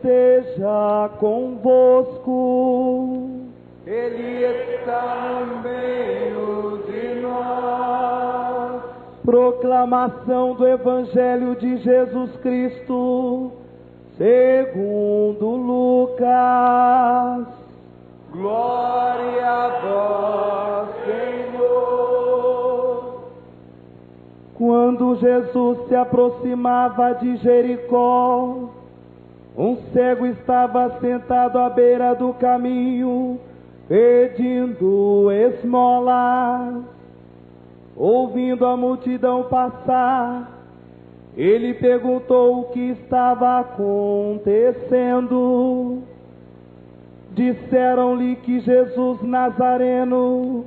esteja convosco. Ele está no meio de nós. Proclamação do Evangelho de Jesus Cristo, segundo Lucas. Glória a vós, Senhor. Quando Jesus se aproximava de Jericó, um cego estava sentado à beira do caminho, pedindo esmolas. Ouvindo a multidão passar, ele perguntou o que estava acontecendo. Disseram-lhe que Jesus Nazareno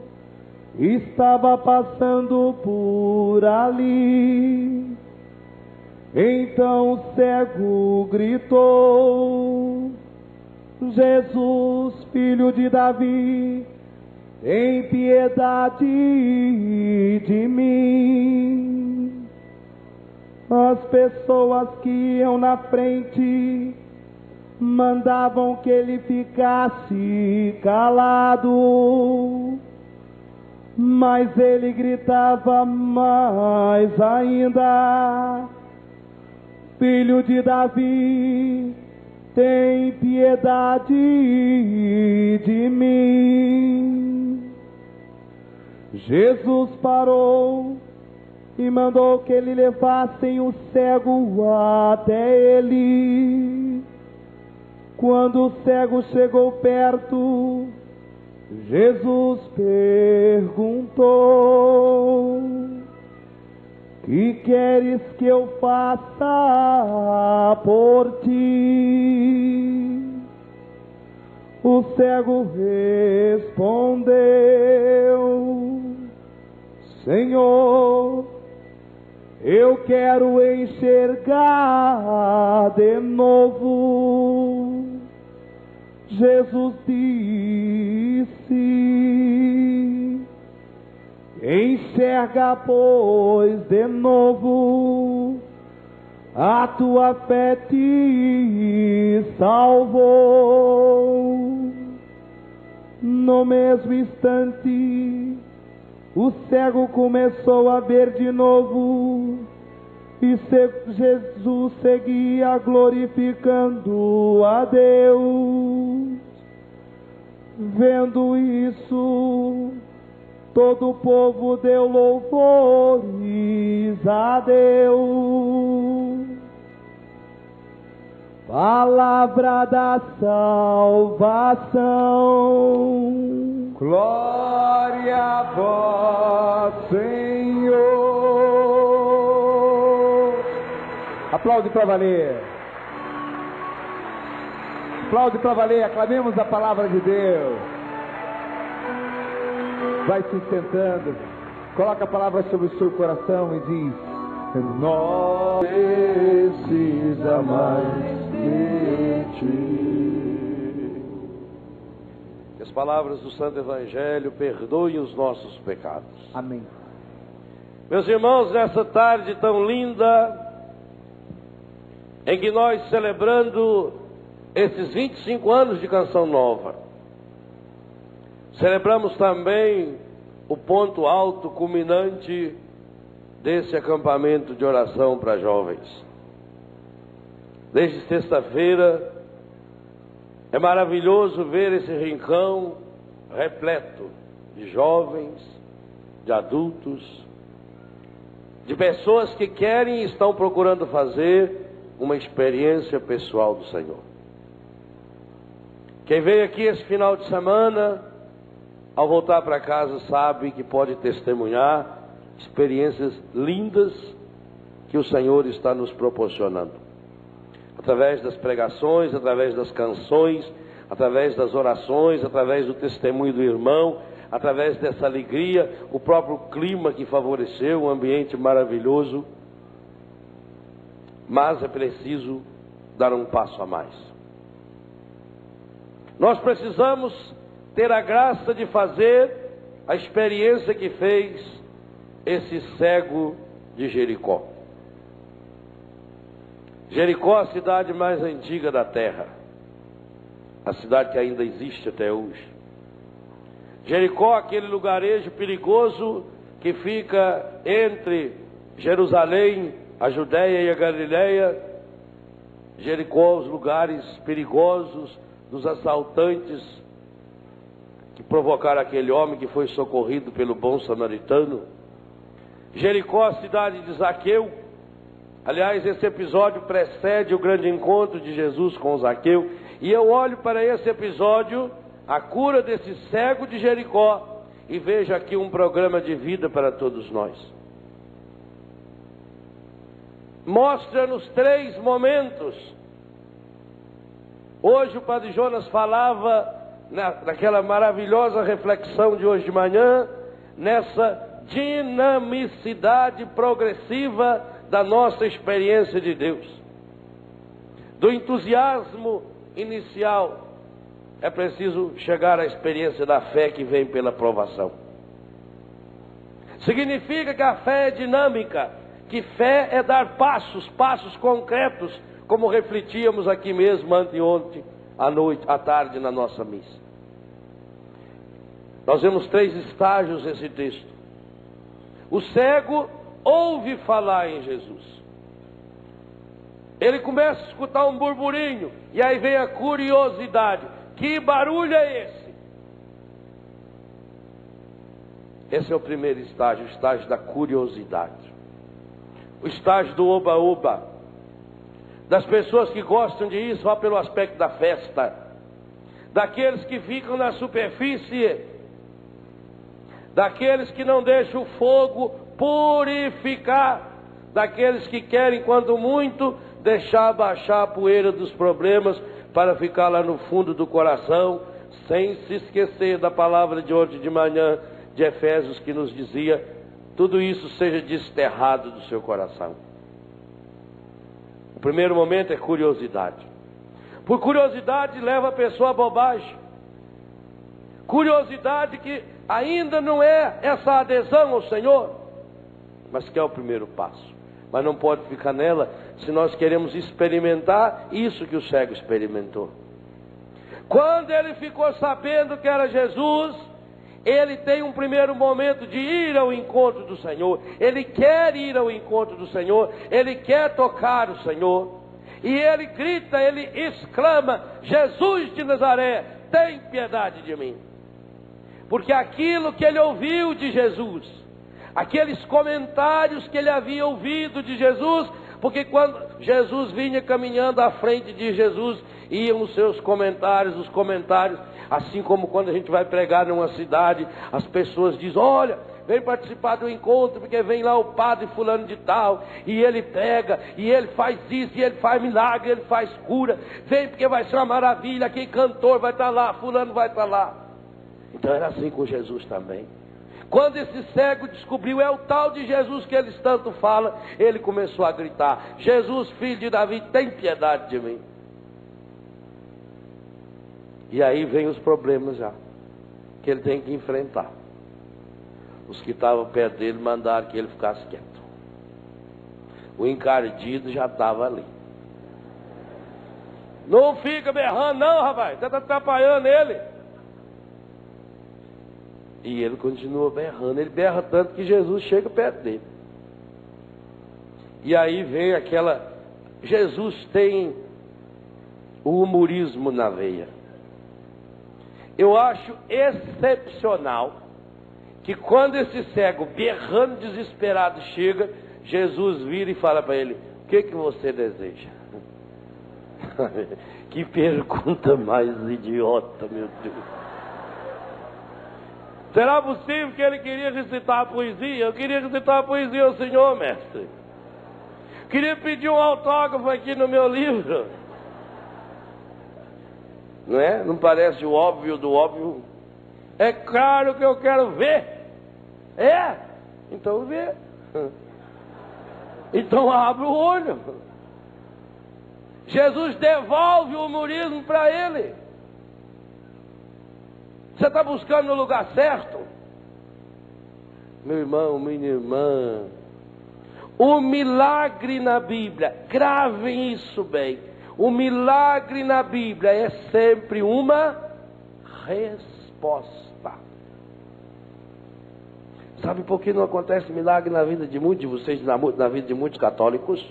estava passando por ali. Então o cego gritou: Jesus, filho de Davi, tem piedade de mim. As pessoas que iam na frente mandavam que ele ficasse calado, mas ele gritava mais ainda: Filho de Davi, tem piedade de mim. Jesus parou e mandou que ele levassem o cego até ele. Quando o cego chegou perto, Jesus perguntou: que queres que eu faça por ti? O cego respondeu: Senhor, eu quero enxergar de novo. Jesus disse: enxerga, pois, de novo, a tua fé te salvou. No mesmo instante, o cego começou a ver de novo, e Jesus seguia glorificando a Deus. Vendo isso, todo o povo deu louvores a Deus. Palavra da salvação. Glória a vós, Senhor. Aplaude para valer. Aplaude para valer. Aclamemos a palavra de Deus. Vai se sentando. Coloca a palavra sobre o seu coração e diz: não precisa mais de ti. Que as palavras do Santo Evangelho perdoem os nossos pecados. Amém. Meus irmãos, nessa tarde tão linda, em que nós celebrando esses 25 anos de Canção Nova, celebramos também o ponto alto culminante desse acampamento de oração para jovens. Desde sexta-feira, é maravilhoso ver esse rincão repleto de jovens, de adultos, de pessoas que querem e estão procurando fazer uma experiência pessoal do Senhor. Quem veio aqui esse final de semana, ao voltar para casa, sabe que pode testemunhar experiências lindas que o Senhor está nos proporcionando. Através das pregações, através das canções, através das orações, através do testemunho do irmão, através dessa alegria, o próprio clima que favoreceu, um ambiente maravilhoso. Mas é preciso dar um passo a mais. Nós precisamos ter a graça de fazer a experiência que fez esse cego de Jericó. Jericó, a cidade mais antiga da terra, a cidade que ainda existe até hoje. Jericó, aquele lugarejo perigoso que fica entre Jerusalém, a Judéia e a Galileia. Jericó, os lugares perigosos dos assaltantes que provocaram aquele homem que foi socorrido pelo bom samaritano. Jericó, a cidade de Zaqueu. Aliás, esse episódio precede o grande encontro de Jesus com Zaqueu. E eu olho para esse episódio, a cura desse cego de Jericó, e vejo aqui um programa de vida para todos nós. Mostra-nos 3 momentos. Hoje o Padre Jonas falava, naquela maravilhosa reflexão de hoje de manhã, nessa dinamicidade progressiva da nossa experiência de Deus. Do entusiasmo inicial, é preciso chegar à experiência da fé que vem pela provação. Significa que a fé é dinâmica, que fé é dar passos concretos, como refletíamos aqui mesmo anteontem, à tarde na nossa missa. Nós vemos 3 estágios nesse texto. O cego ouve falar em Jesus. Ele começa a escutar um burburinho, e aí vem a curiosidade. Que barulho é esse? Esse é o primeiro estágio, o estágio da curiosidade. O estágio do oba-oba. Das pessoas que gostam de ir só pelo aspecto da festa. Daqueles que ficam na superfície. Daqueles que não deixam o fogo purificar. Daqueles que querem, quando muito, deixar baixar a poeira dos problemas para ficar lá no fundo do coração, sem se esquecer da palavra de hoje de manhã de Efésios, que nos dizia: tudo isso seja desterrado do seu coração. O primeiro momento é curiosidade. Por curiosidade leva a pessoa à bobagem. Curiosidade que ainda não é essa adesão ao Senhor, mas que é o primeiro passo. Mas não pode ficar nela se nós queremos experimentar isso que o cego experimentou. Quando ele ficou sabendo que era Jesus, ele tem um primeiro momento de ir ao encontro do Senhor. Ele quer ir ao encontro do Senhor, ele quer tocar o Senhor. E ele grita, ele exclama: Jesus de Nazaré, tem piedade de mim. Porque aquilo que ele ouviu de Jesus, aqueles comentários que ele havia ouvido de Jesus, porque quando Jesus vinha caminhando à frente de Jesus, iam os seus comentários, os comentários, assim como quando a gente vai pregar numa cidade, as pessoas dizem: olha, vem participar do encontro, porque vem lá o padre fulano de tal, e ele prega, e ele faz isso, e ele faz milagre, ele faz cura, vem porque vai ser uma maravilha, aquele cantor vai estar lá, fulano vai estar lá. Então era assim com Jesus também. Quando esse cego descobriu é o tal de Jesus que eles tanto falam, ele começou a gritar: Jesus, filho de Davi, tem piedade de mim. E aí vem os problemas já, que ele tem que enfrentar. Os que estavam perto dele mandaram que ele ficasse quieto. O encardido já estava ali. Não fica berrando não, rapaz, você está atrapalhando ele. E ele continua berrando, ele berra tanto que Jesus chega perto dele. E aí vem aquela... Jesus tem o humorismo na veia. Eu acho excepcional que quando esse cego, berrando desesperado, chega, Jesus vira e fala para ele: o que você deseja? Que pergunta mais idiota, meu Deus. Será possível que ele queria recitar a poesia? Eu queria recitar a poesia ao Senhor, mestre. Queria pedir um autógrafo aqui no meu livro. Não é? Não parece o óbvio do óbvio? É claro que eu quero ver. É? Então vê. Então abre o olho. Jesus devolve o humorismo para ele. Você está buscando no lugar certo? Meu irmão, minha irmã, O milagre na Bíblia, gravem isso bem, o milagre na Bíblia é sempre uma resposta. Sabe por que não acontece milagre na vida de muitos de vocês, na vida de muitos católicos?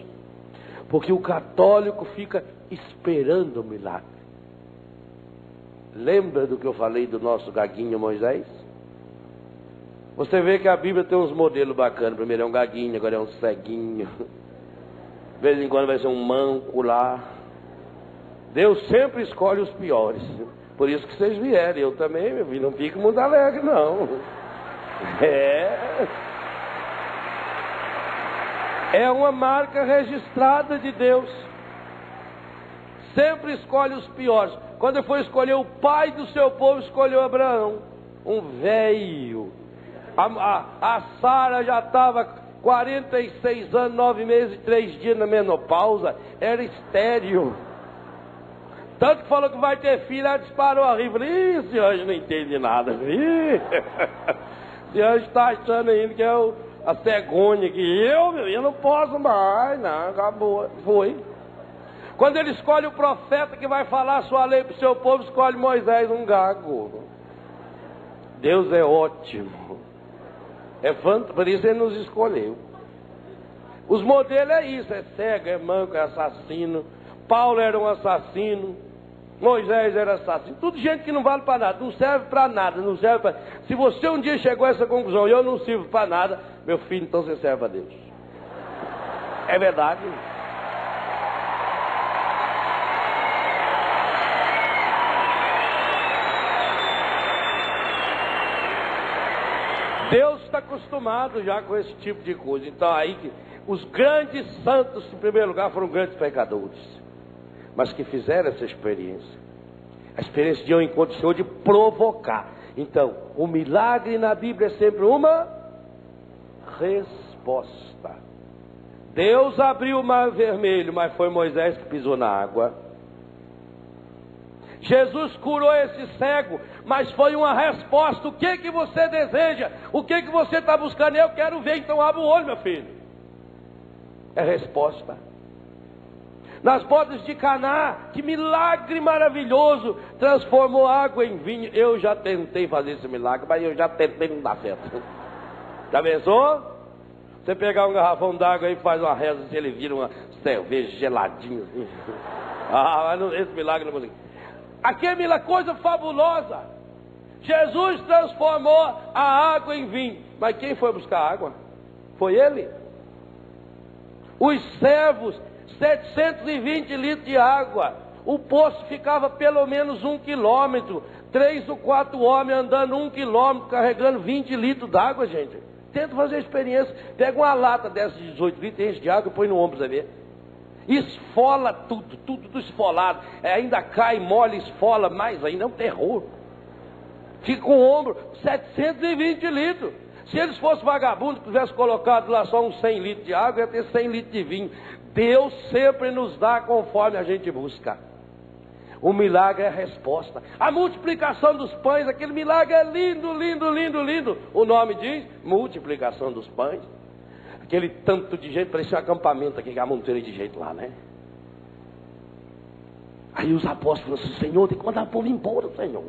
Porque o católico fica esperando o milagre. Lembra do que eu falei do nosso gaguinho Moisés? Você vê que a Bíblia tem uns modelos bacanas. Primeiro é um gaguinho, agora é um ceguinho. De vez em quando vai ser um manco lá. Deus sempre escolhe os piores. Por isso que vocês vieram. Eu também, meu filho, não fico muito alegre, não. É uma marca registrada de Deus. Sempre escolhe os piores. Quando ele foi escolher o pai do seu povo, escolheu Abraão, um velho. A Sara já estava 46 anos, 9 meses e 3 dias na menopausa, era estéril. Tanto que falou que vai ter filho, ela disparou a rir. Falei, esse anjo não entende nada. Esse anjo está achando ainda que é a cegonha que eu não posso mais. Não, acabou. Foi. Quando ele escolhe o profeta que vai falar a sua lei para o seu povo, escolhe Moisés, um gago. Deus é ótimo. Por isso ele nos escolheu. Os modelos é isso, é cego, é manco, é assassino. Paulo era um assassino. Moisés era assassino. Tudo gente que não vale para nada, não serve para nada, não serve para... Se você um dia chegou a essa conclusão, eu não sirvo para nada, meu filho, então você serve a Deus. É verdade. Deus está acostumado já com esse tipo de coisa. Então aí os grandes santos, em primeiro lugar, foram grandes pecadores, mas que fizeram essa experiência. A experiência de um encontro do Senhor, de provocar. Então, o milagre na Bíblia é sempre uma resposta. Deus abriu o mar vermelho, mas foi Moisés que pisou na água. Jesus curou esse cego, mas foi uma resposta. O que você deseja? O que você está buscando? Eu quero ver, então abre o olho, meu filho. É resposta. Nas bodas de Caná, que milagre maravilhoso, transformou água em vinho. Eu já tentei fazer esse milagre, mas eu já tentei, não dá certo. Já pensou? Você pegar um garrafão d'água e faz uma reza, se ele vira uma cerveja geladinha assim. Mas não, esse milagre não consegui. Aquela coisa fabulosa. Jesus transformou a água em vinho. Mas quem foi buscar água? Foi ele. Os servos, 720 litros de água. O poço ficava pelo menos 1 quilômetro. 3 ou 4 homens andando 1 quilômetro, carregando 20 litros d'água, gente. Tenta fazer a experiência. Pega uma lata dessas de 18 litros, enche de água e põe no ombro, você vê. Esfola tudo esfolado. Ainda cai, molha, esfola, mais ainda é um terror. Fica com o ombro, 720 litros. Se eles fossem vagabundos, tivessem colocado lá só uns 100 litros de água, ia ter 100 litros de vinho. Deus sempre nos dá conforme a gente busca. O milagre é a resposta. A multiplicação dos pães, aquele milagre é lindo, lindo, lindo, lindo. O nome diz multiplicação dos pães. Aquele tanto de gente, parecia um acampamento aqui, a monteira de gente lá, né? Aí os apóstolos falaram assim: Senhor, tem que mandar o povo embora, Senhor.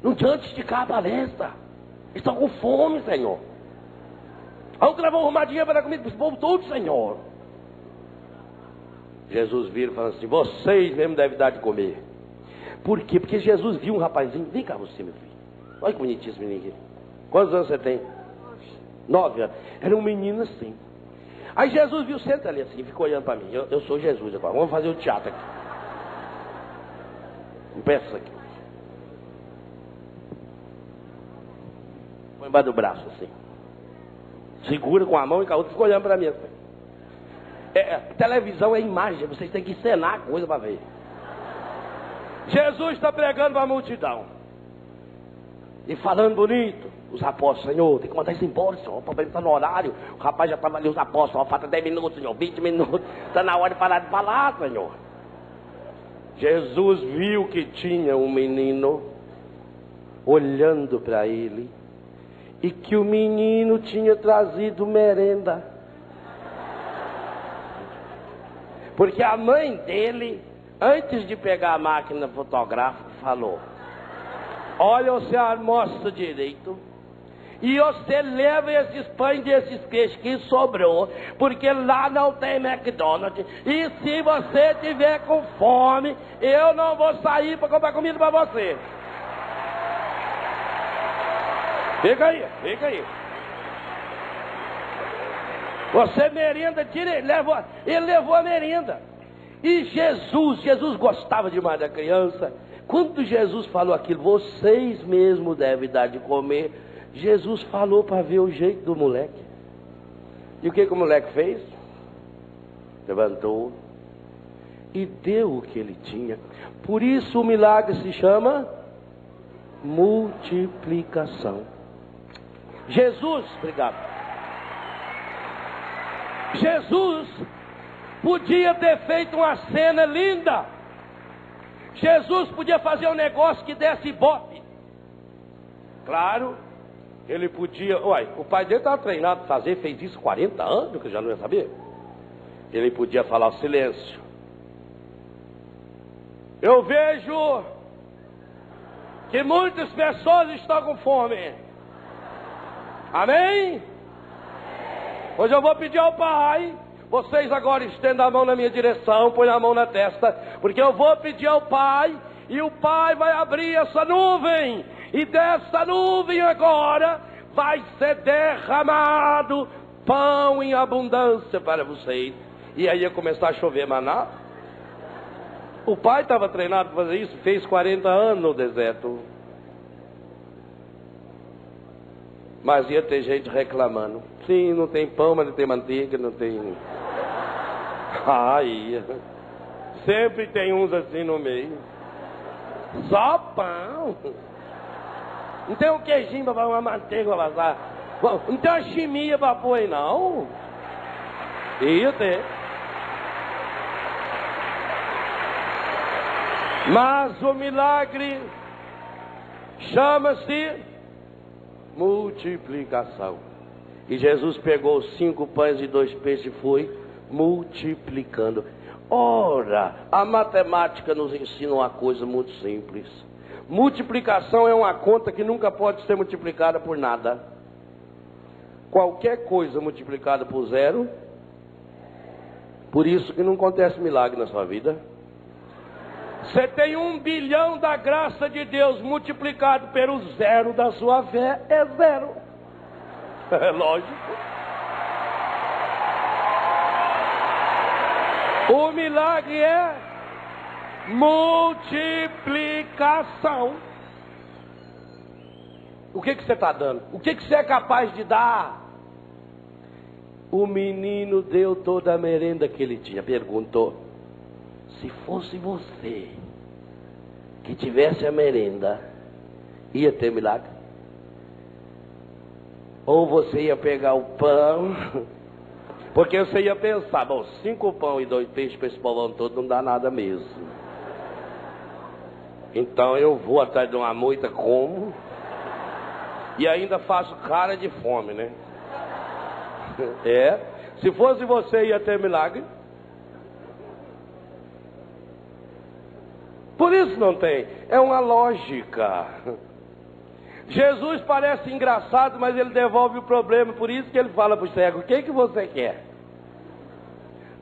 Não adianta esticar a palestra. Eles estão com fome, Senhor. Vamos gravar uma arrumadinha para dar comida para esse povo todo, Senhor. Jesus vira e fala assim: vocês mesmo devem dar de comer. Por quê? Porque Jesus viu um rapazinho. Vem cá você, meu filho. Olha que bonitinho esse menino aqui. Quantos anos você tem? 9 anos. Era um menino assim. Aí Jesus viu, senta ali assim, ficou olhando para mim. Eu sou Jesus agora. Vamos fazer o teatro aqui. Peça aqui. Põe embaixo do braço assim. Segura com a mão e com a outra, ficou olhando para mim assim. Televisão é imagem, vocês têm que encenar a coisa para ver. Jesus está pregando para a multidão e falando bonito. Os apóstolos: Senhor, tem que mandar isso embora, Senhor. O problema está no horário. O rapaz já estava ali, os apóstolos: falta 10 minutos, Senhor, 20 minutos. Está na hora de parar de falar, Senhor. Jesus viu que tinha um menino olhando para ele, e que o menino tinha trazido merenda. Porque a mãe dele, antes de pegar a máquina fotográfica, falou: olha, você almoça direito e você leva esses pães desses queijos que sobrou, porque lá não tem McDonald's. E se você tiver com fome, eu não vou sair para comprar comida para você. Fica aí, fica aí. Você merenda direito. Ele levou a merenda. E Jesus gostava demais da criança. Quando Jesus falou aquilo, vocês mesmos devem dar de comer, Jesus falou para ver o jeito do moleque. E o que o moleque fez? Levantou e deu o que ele tinha. Por isso o milagre se chama multiplicação. Obrigado. Jesus podia ter feito uma cena linda. Jesus podia fazer um negócio que desse ibope. Claro, ele podia. Uai, o pai dele estava treinado para fazer, fez isso 40 anos, que eu já não ia saber. Ele podia falar: silêncio. Eu vejo que muitas pessoas estão com fome. Amém? Hoje eu vou pedir ao Pai, vocês agora estendam a mão na minha direção, põe a mão na testa, porque eu vou pedir ao Pai, e o Pai vai abrir essa nuvem, e dessa nuvem agora vai ser derramado pão em abundância para vocês. E aí ia começar a chover maná. O Pai estava treinado para fazer isso, fez 40 anos no deserto. Mas ia ter gente reclamando: sim, não tem pão, mas não tem manteiga, não tem... ia. Sempre tem uns assim no meio. Só pão. Não tem um queijinho para pôr, uma manteiga para passar. Não tem uma chimia para pôr aí, não. Ia ter. Mas o milagre chama-se multiplicação. E Jesus pegou 5 pães e 2 peixes e foi multiplicando. Ora, a matemática nos ensina uma coisa muito simples. Multiplicação é uma conta que nunca pode ser multiplicada por nada. Qualquer coisa multiplicada por zero. Por isso que não acontece milagre na sua vida. Você tem 1 bilhão da graça de Deus multiplicado pelo zero da sua fé, é zero. É lógico. O milagre é multiplicação. O que você está dando? O que você é capaz de dar? O menino deu toda a merenda que ele tinha. Perguntou: se fosse você que tivesse a merenda, ia ter milagre? Ou você ia pegar o pão, porque você ia pensar: bom, 5 pão e 2 peixes para esse povão todo não dá nada mesmo. Então eu vou atrás de uma moita, como, e ainda faço cara de fome, né? Se fosse você, ia ter milagre? Por isso não tem. É uma lógica. Jesus parece engraçado, mas ele devolve o problema. Por isso que ele fala para o cego: o que você quer?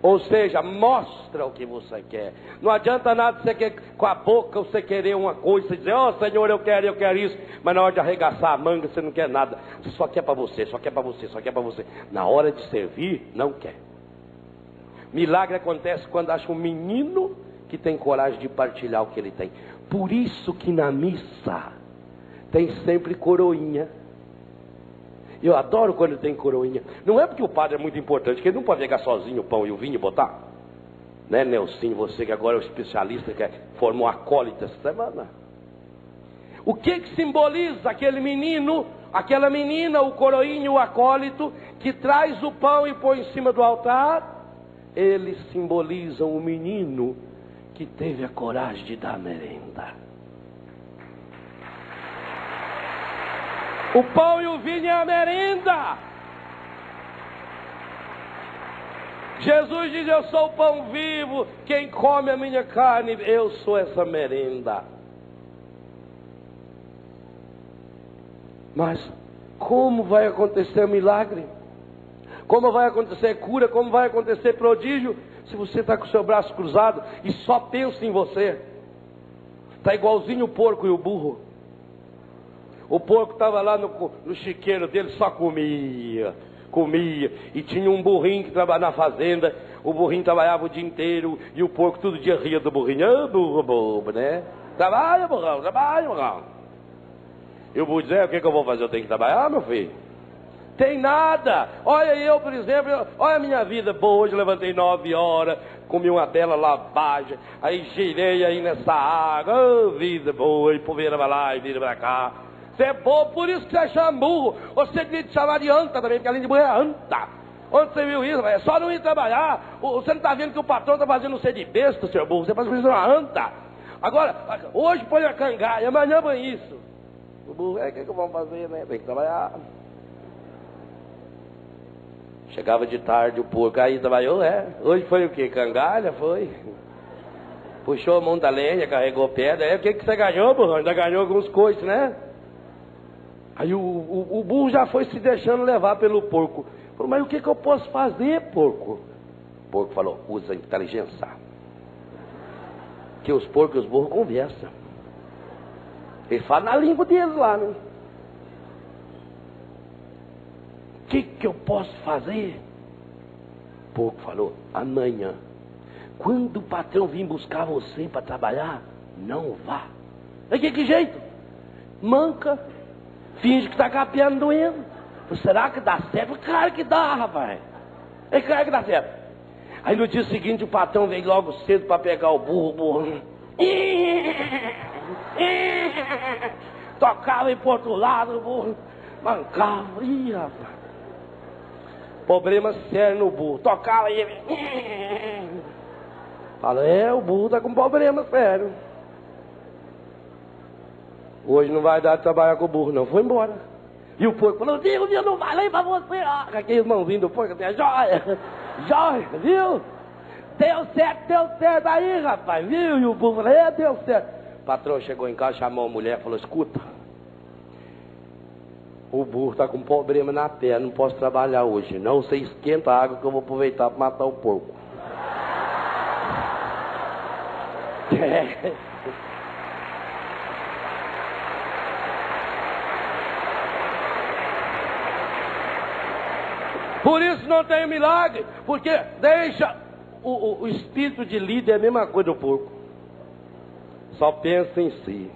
Ou seja, mostra o que você quer. Não adianta nada você quer, com a boca você querer uma coisa, você dizer: ó, Senhor, eu quero isso. Mas na hora de arregaçar a manga você não quer nada. Você só quer para você, só quer para você, só quer para você. Na hora de servir, não quer. Milagre acontece quando acha um menino que tem coragem de partilhar o que ele tem. Por isso que na missa tem sempre coroinha. Eu adoro quando tem coroinha. Não é porque o padre é muito importante, que ele não pode pegar sozinho o pão e o vinho e botar. Né, Nelsinho, você que agora é o especialista, que formou acólita essa semana. O que simboliza aquele menino, aquela menina, o coroinho, o acólito, que traz o pão e põe em cima do altar? Eles simbolizam o menino que teve a coragem de dar merenda. O pão e o vinho é a merenda. Jesus diz: eu sou o pão vivo, quem come a minha carne, eu sou essa merenda. Mas como vai acontecer o milagre? Como vai acontecer cura? Como vai acontecer prodígio? Se você está com o seu braço cruzado e só pensa em você. Está igualzinho o porco e o burro. O porco estava lá no chiqueiro dele, só comia. E tinha um burrinho que trabalhava na fazenda. O burrinho trabalhava o dia inteiro e o porco todo dia ria do burrinho. Ah, burro bobo, né? Trabalha, burrão, trabalha, burrão. E o burro dizia: o que eu vou fazer? Eu tenho que trabalhar, meu filho? Tem nada. Olha eu, por exemplo, olha a minha vida boa. Hoje levantei 9 horas, comi uma bela lavagem, aí girei aí nessa água. Oh, vida boa, e poeira vai lá e vira pra cá. Você é bobo, por isso que você chama burro. Você devia te chamar de anta também, porque além de burro é anta. Onde você viu isso? É só não ir trabalhar. Você não está vendo que o patrão está fazendo você de besta, seu burro. Você faz isso uma anta. Agora, hoje põe a cangaia, amanhã põe isso. O burro, o que vamos fazer, né? Tem que trabalhar. Chegava de tarde o porco, aí trabalhou, hoje foi o quê? Cangalha, foi? Puxou a mão da lenha, carregou pedra, o que você ganhou, burro? Ainda ganhou alguns coices, né? Aí o burro já foi se deixando levar pelo porco. Falou: mas o que eu posso fazer, porco? O porco falou: usa a inteligência. Que os porcos e os burros conversam. Eles falam na língua deles lá, né? O que eu posso fazer? O porco falou: amanhã, quando o patrão vir buscar você para trabalhar, não vá. Aí que jeito? Manca, finge que está com a perna doendo. Será que dá certo? Claro que dá, rapaz. É claro que dá certo. Aí no dia seguinte o patrão veio logo cedo para pegar o burro. Tocava e pro outro lado, o burro mancava. Ih, rapaz. Problema sério no burro. Tocava e ele... Fala: o burro está com problema sério. Hoje não vai dar de trabalhar com o burro, não. Foi embora. E o porco falou: digo, eu não falei pra você. Com aquele mãozinho do porco, assim, joia, joia, viu? Deu certo aí, rapaz, viu? E o burro falou: deu certo. O patrão chegou em casa, chamou a mulher, falou: escuta, o burro está com problema na perna, não posso trabalhar hoje. Não, você esquenta a água que eu vou aproveitar para matar o porco. Por isso não tem milagre, porque deixa o espírito de líder, é a mesma coisa do porco. Só pensa em si.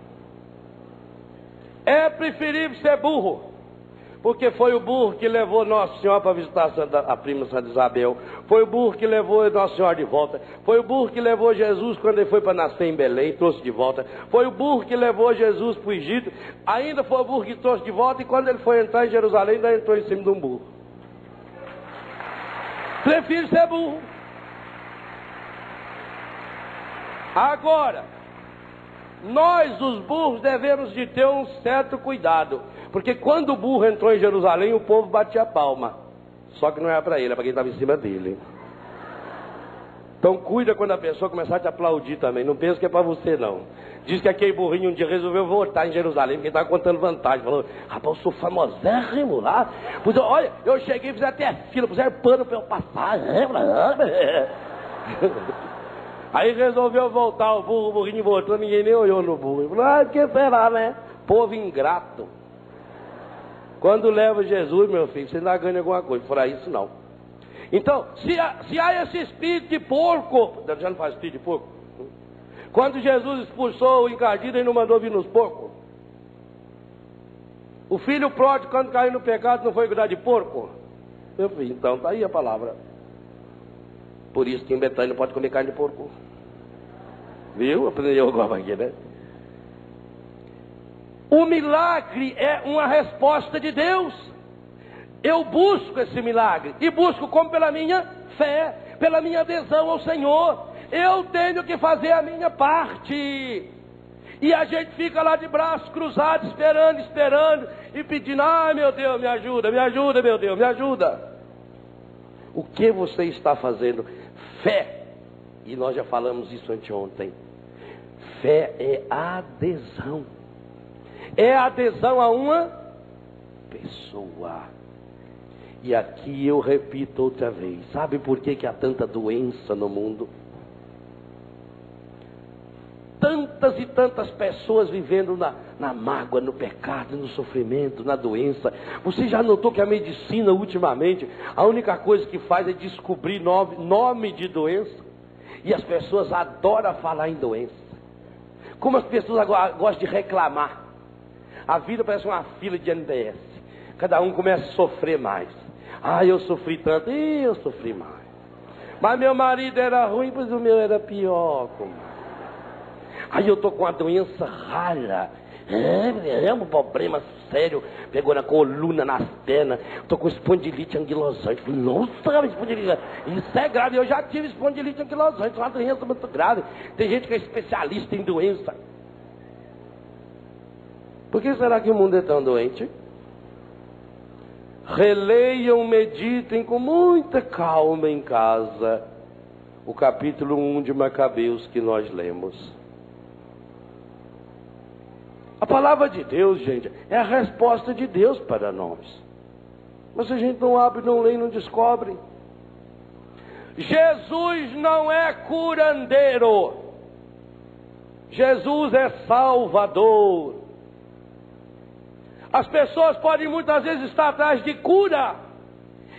É preferível ser burro, porque foi o burro que levou Nossa Senhora para visitar a prima Santa Isabel. Foi o burro que levou Nossa Senhora de volta. Foi o burro que levou Jesus quando ele foi para nascer em Belém, trouxe de volta. Foi o burro que levou Jesus para o Egito. Ainda foi o burro que trouxe de volta. E quando ele foi entrar em Jerusalém, ainda entrou em cima de um burro. Prefiro ser burro. Agora, nós os burros devemos de ter um certo cuidado, porque quando o burro entrou em Jerusalém, o povo batia palma. Só que não era para ele, era para quem estava em cima dele. Então cuida quando a pessoa começar a te aplaudir também. Não pensa que é para você, não. Diz que aquele burrinho um dia resolveu voltar em Jerusalém, porque estava contando vantagem. Falou: rapaz, eu sou famosérrimo lá. Pois, olha, eu cheguei, fiz até fila, puseram pano para eu passar. Aí resolveu voltar o burro, o burrinho voltou, ninguém nem olhou no burro. Ele falou: que será, né? Povo ingrato. Quando leva Jesus, meu filho, você ainda ganha alguma coisa. Fora isso, não. Então, se há esse espírito de porco, já não faz espírito de porco? Quando Jesus expulsou o encardido, ele não mandou vir nos porcos. O filho pródigo, quando caiu no pecado, não foi cuidar de porco? Meu filho, então, está aí a palavra. Por isso que em Betânia não pode comer carne de porco. Viu? Aprendeu agora aqui, né? O milagre é uma resposta de Deus. Eu busco esse milagre. E busco como? Pela minha fé, pela minha adesão ao Senhor. Eu tenho que fazer a minha parte. E a gente fica lá de braços cruzados, esperando, e pedindo: ai meu Deus, me ajuda, meu Deus, me ajuda. O que você está fazendo? Fé, e nós já falamos isso anteontem, fé é adesão. É adesão a uma pessoa. E aqui eu repito outra vez, sabe por que há tanta doença no mundo? Tantas e tantas pessoas vivendo na mágoa, no pecado, no sofrimento, na doença. Você já notou que a medicina ultimamente, a única coisa que faz é descobrir nome de doença? E as pessoas adoram falar em doença. Como as pessoas agora gostam de reclamar. A vida parece uma fila de NDS. Cada um começa a sofrer mais. Ah, eu sofri tanto, e eu sofri mais. Mas meu marido era ruim, pois o meu era pior, comadre. Aí eu estou com uma doença rara. É um problema sério. Pegou na coluna, nas pernas. Estou com espondilite anquilosante. Nossa, espondilite. Isso é grave. Eu já tive espondilite anquilosante. É uma doença muito grave. Tem gente que é especialista em doença. Por que será que o mundo é tão doente? Releiam, meditem com muita calma em casa o capítulo 1 de Macabeus que nós lemos. A palavra de Deus, gente, é a resposta de Deus para nós. Mas a gente não abre, não lê, não descobre. Jesus não é curandeiro. Jesus é salvador. As pessoas podem muitas vezes estar atrás de cura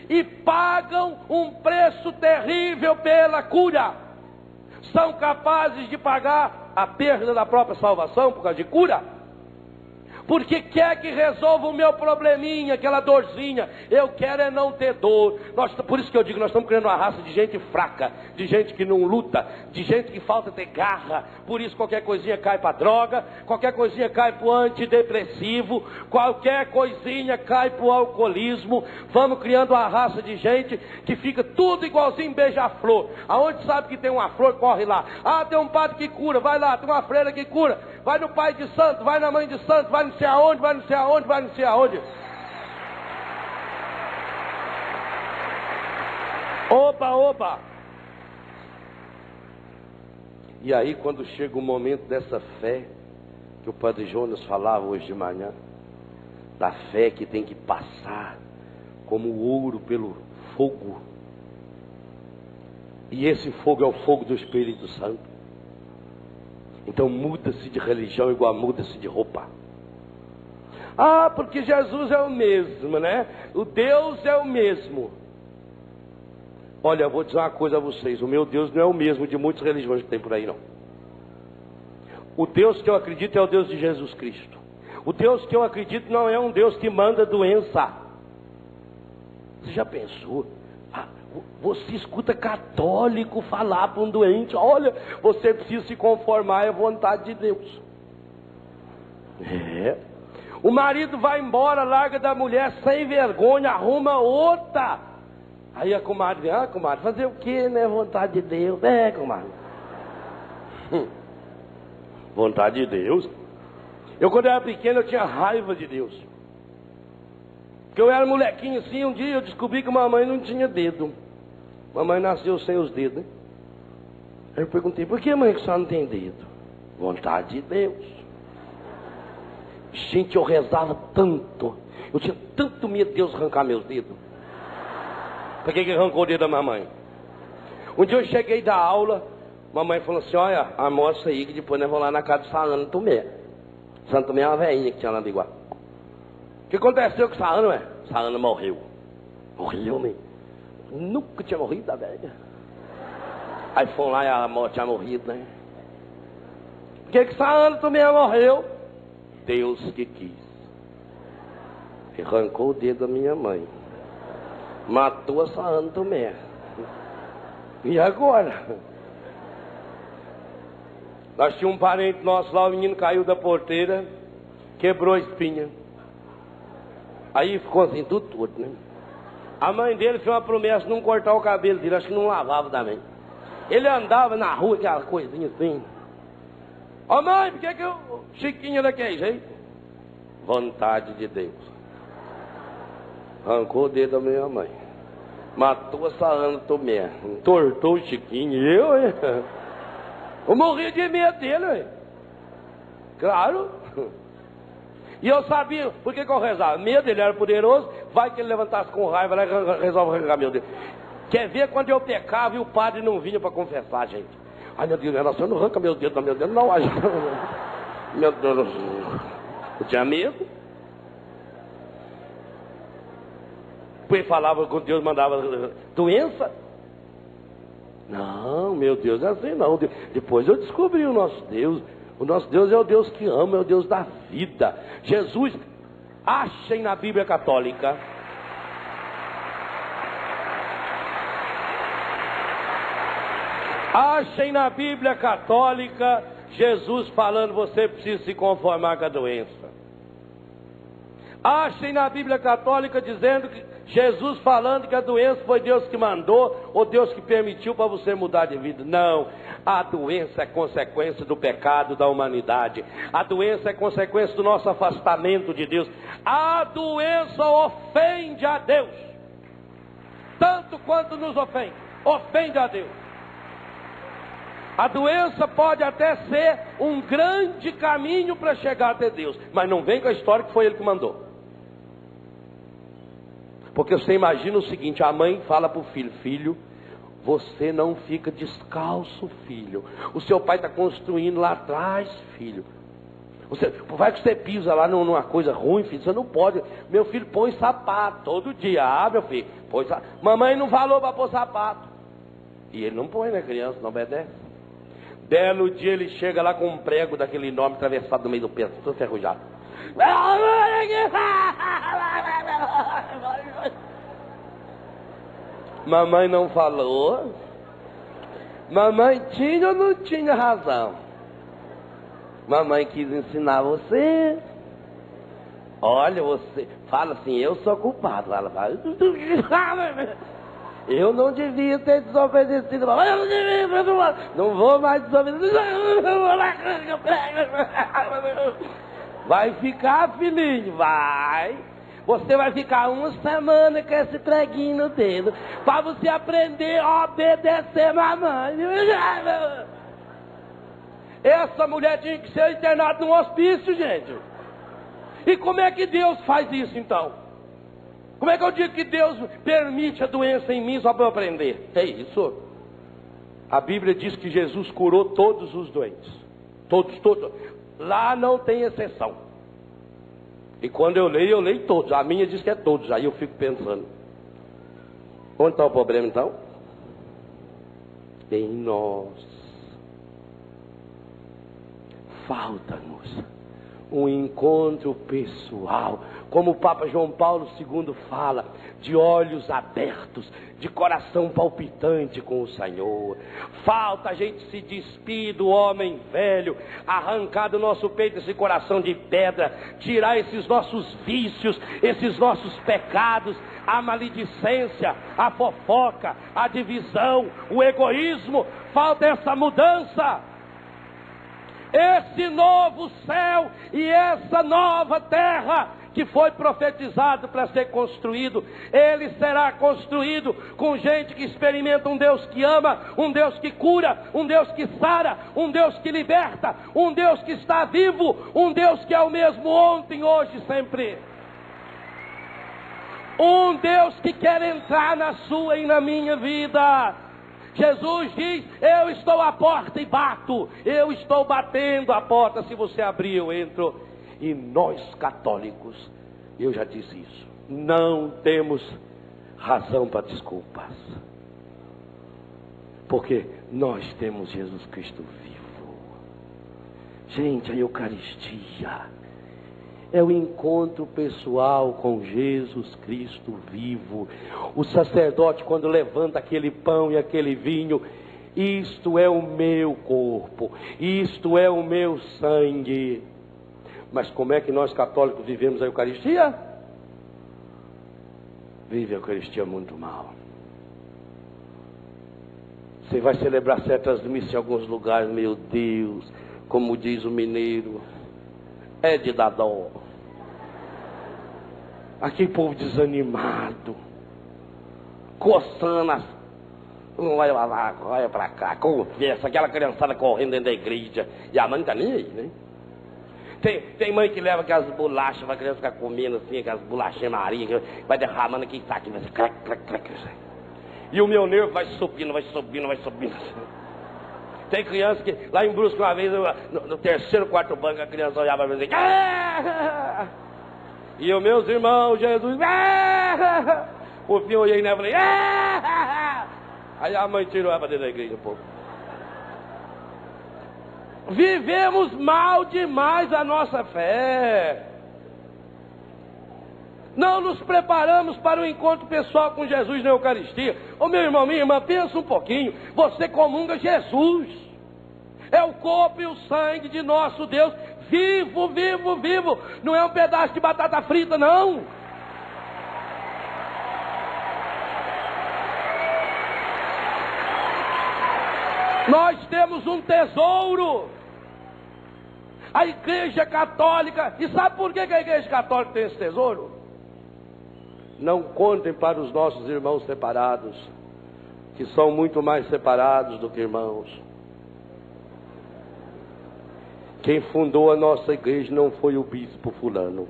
e pagam um preço terrível pela cura. São capazes de pagar a perda da própria salvação por causa de cura. Porque quer que resolva o meu probleminha, aquela dorzinha. Eu quero é não ter dor. Por isso que eu digo, nós estamos criando uma raça de gente fraca, de gente que não luta, de gente que falta ter garra. Por isso qualquer coisinha cai para droga, qualquer coisinha cai para o antidepressivo, qualquer coisinha cai para o alcoolismo. Vamos criando uma raça de gente que fica tudo igualzinho beija-flor. Aonde sabe que tem uma flor, corre lá. Ah, tem um padre que cura, vai lá. Tem uma freira que cura. Vai no pai de santo, vai na mãe de santo, vai não sei aonde, vai não sei aonde, vai não sei aonde. Opa, opa. E aí quando chega o momento dessa fé, que o padre Jonas falava hoje de manhã, da fé que tem que passar como o ouro pelo fogo. E esse fogo é o fogo do Espírito Santo. Então muda-se de religião igual muda-se de roupa. Ah, porque Jesus é o mesmo, né? O Deus é o mesmo. Olha, eu vou dizer uma coisa a vocês. O meu Deus não é o mesmo de muitas religiões que tem por aí, não. O Deus que eu acredito é o Deus de Jesus Cristo. O Deus que eu acredito não é um Deus que manda doença. Você já pensou? Você escuta católico falar para um doente: olha, você precisa se conformar à vontade de Deus. O marido vai embora, larga da mulher sem vergonha, arruma outra. Aí a comadre vem: ah, comadre, fazer o que, né? Vontade de Deus. Comadre. Vontade de Deus. Eu quando era pequeno eu tinha raiva de Deus. Porque eu era molequinho assim, um dia eu descobri que mamãe não tinha dedo. Mamãe nasceu sem os dedos, né? Aí eu perguntei: por que, mãe, que a senhora não tem dedo? Vontade de Deus. Gente, eu rezava tanto. Eu tinha tanto medo de Deus arrancar meus dedos. Por que arrancou o dedo da mamãe? Um dia eu cheguei da aula, mamãe falou assim: olha, almoça aí que depois nós vamos lá na casa do Santo Tomé. Santo Tomé é uma velhinha que tinha lá de igual. O que aconteceu com essa Ana, ué? Essa Ana morreu. Morreu, né? Nunca tinha morrido a velha. Aí foram lá e a morte tinha morrido, né? Por que essa Ana também morreu? Deus que quis. Arrancou o dedo da minha mãe. Matou essa Ana também. E agora? Nós tínhamos um parente nosso lá, o menino caiu da porteira, quebrou a espinha. Aí ficou assim, tudo, né? A mãe dele fez uma promessa de não cortar o cabelo dele, acho que não lavava também. Ele andava na rua, aquela coisinha assim. Ó mãe, por que o Chiquinho era daquele jeito? Vontade de Deus. Arrancou o dedo da minha mãe. Matou essa Ana Tomé. Entortou o Chiquinho. Eu morri de medo dele, ué. Claro. E eu sabia, por que eu rezava? Medo, ele era poderoso, vai que ele levantasse com raiva, lá e resolve arrancar meu dedo. Quer ver quando eu pecava e o padre não vinha para confessar, gente? Ai, meu Deus, relação, não arranca meu dedo, não. Meu Deus, eu tinha medo. Depois falava com Deus, mandava doença. Não, meu Deus, é assim não. Depois eu descobri o nosso Deus. O nosso Deus é o Deus que ama, é o Deus da vida. Jesus, achem na Bíblia Católica. Achem na Bíblia Católica Jesus falando, você precisa se conformar com a doença. Achem na Bíblia Católica dizendo que Jesus falando que a doença foi Deus que mandou ou Deus que permitiu para você mudar de vida. Não, a doença é consequência do pecado da humanidade. A doença é consequência do nosso afastamento de Deus. A doença ofende a Deus, tanto quanto nos ofende. Ofende a Deus. A doença pode até ser um grande caminho para chegar até Deus, mas não vem com a história que foi Ele que mandou. Porque você imagina o seguinte, a mãe fala para o filho, filho, você não fica descalço, filho. O seu pai está construindo lá atrás, filho. Vai que você pisa lá numa coisa ruim, filho, você não pode. Meu filho põe sapato todo dia. Ah, meu filho, põe sapato. Mamãe não falou para pôr sapato. E ele não põe, né, criança, não obedece. Belo dia ele chega lá com um prego daquele enorme atravessado no meio do peito, todo ferrujado. Mamãe não falou. Mamãe tinha ou não tinha razão? Mamãe quis ensinar você. Olha, você fala assim, eu sou culpado. Ela fala, eu não devia ter desobedecido. Não vou mais desobedecer. Vai ficar, filhinho, vai. Você vai ficar uma semana com esse preguinho no dedo, para você aprender a obedecer mamãe. Essa mulher tinha que ser internada num hospício, gente. E como é que Deus faz isso, então? Como é que eu digo que Deus permite a doença em mim só para eu aprender? É isso. A Bíblia diz que Jesus curou todos os doentes. Todos. Lá não tem exceção. E quando eu leio todos. A minha diz que é todos. Aí eu fico pensando. Onde está o problema então? Em nós. Falta-nos um encontro pessoal, como o Papa João Paulo II fala, de olhos abertos, de coração palpitante com o Senhor. Falta a gente se despir do homem velho, arrancar do nosso peito esse coração de pedra, tirar esses nossos vícios, esses nossos pecados, a maledicência, a fofoca, a divisão, o egoísmo. Falta essa mudança. Esse novo céu e essa nova terra que foi profetizado para ser construído, ele será construído com gente que experimenta um Deus que ama, um Deus que cura, um Deus que sara, um Deus que liberta, um Deus que está vivo, um Deus que é o mesmo ontem, hoje e sempre. Um Deus que quer entrar na sua e na minha vida. Jesus diz, eu estou à porta e bato, eu estou batendo a porta, se você abrir eu entro. E nós católicos, eu já disse isso, não temos razão para desculpas, porque nós temos Jesus Cristo vivo. Gente, a Eucaristia é o encontro pessoal com Jesus Cristo vivo. O sacerdote, quando levanta aquele pão e aquele vinho, isto é o meu corpo, isto é o meu sangue. Mas como é que nós católicos vivemos a Eucaristia? Vive a Eucaristia muito mal. Você vai celebrar certas missas em alguns lugares, meu Deus, como diz o mineiro, é de dar dó. Aquele povo desanimado. coçando as... Olha lá, olha pra cá, conversa, aquela criançada correndo dentro da igreja, e a mãe não tá nem aí, né? Tem mãe que leva aquelas bolachas pra criança ficar comendo assim, aquelas bolachinhas Maria, que vai derramando aqui, tá aqui, vai ser crac, crac, crac. E o meu nervo vai subindo, vai subindo, vai subindo. Tem criança que, lá em Brusque, uma vez, no terceiro, quarto banco, a criança olhava pra mim e dizia, ah! E os meus irmãos, Jesus, ah! Por fim eu olhei nela e falei, ah! Aí a mãe tirou ela pra dentro da igreja um pouco. Vivemos mal demais a nossa fé. Não nos preparamos para o encontro pessoal com Jesus na Eucaristia. Ô meu irmão, minha irmã, pensa um pouquinho. Você comunga Jesus. É o corpo e o sangue de nosso Deus. Vivo, vivo, vivo. Não é um pedaço de batata frita, não. Nós temos um tesouro. A Igreja Católica. E sabe por que a Igreja Católica tem esse tesouro? Não contem para os nossos irmãos separados, que são muito mais separados do que irmãos. Quem fundou a nossa igreja não foi o bispo fulano.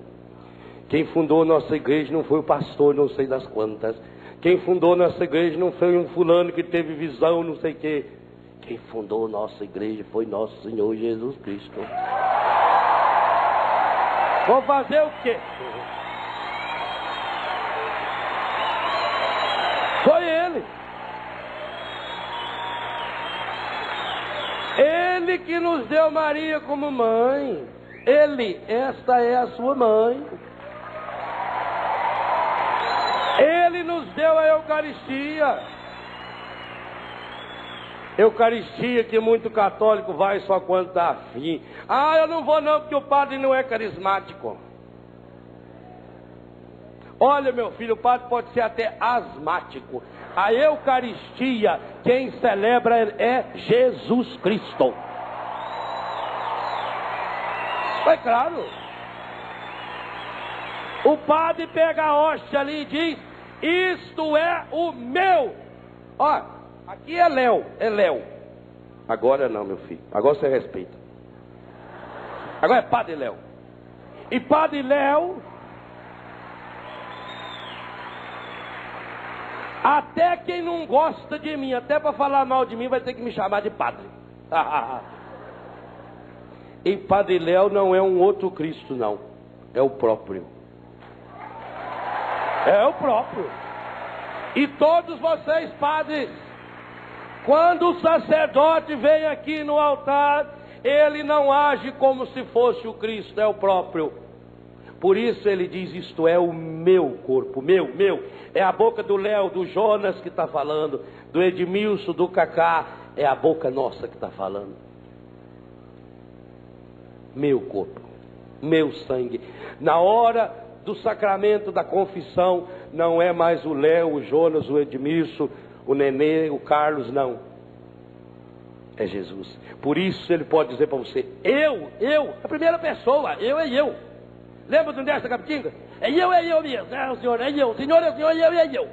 Quem fundou a nossa igreja não foi o pastor não sei das quantas. Quem fundou a nossa igreja não foi um fulano que teve visão não sei o quê. Quem fundou a nossa igreja foi nosso Senhor Jesus Cristo. Vou fazer o quê? Foi Ele. Ele que nos deu Maria como mãe. Ele, esta é a sua mãe. Ele nos deu a Eucaristia. Eucaristia que muito católico vai só quando está afim. Ah, eu não vou não porque o padre não é carismático. Olha meu filho, o padre pode ser até asmático. A Eucaristia, quem celebra é Jesus Cristo. É claro. O padre pega a hóstia ali e diz, isto é o meu. Ó, aqui é Léo, é Léo. Agora não, meu filho. Agora você respeita. Agora é Padre Léo. E Padre Léo, até quem não gosta de mim, até para falar mal de mim, vai ter que me chamar de padre. E Padre Léo não é um outro Cristo, não. É o próprio. É o próprio. E todos vocês, padres, quando o sacerdote vem aqui no altar, ele não age como se fosse o Cristo, é o próprio. Por isso ele diz, isto é o meu corpo, meu. É a boca do Léo, do Jonas que está falando, do Edmilson, do Cacá, é a boca nossa que está falando. Meu corpo, meu sangue. Na hora do sacramento da confissão, não é mais o Léo, o Jonas, o Edmilson, o Nenê, o Carlos, não. É Jesus. Por isso ele pode dizer para você, eu, a primeira pessoa, eu. Lembra do Nesta Capitinga? É eu mesmo. É o Senhor, é eu. Senhor é o Senhor, é eu.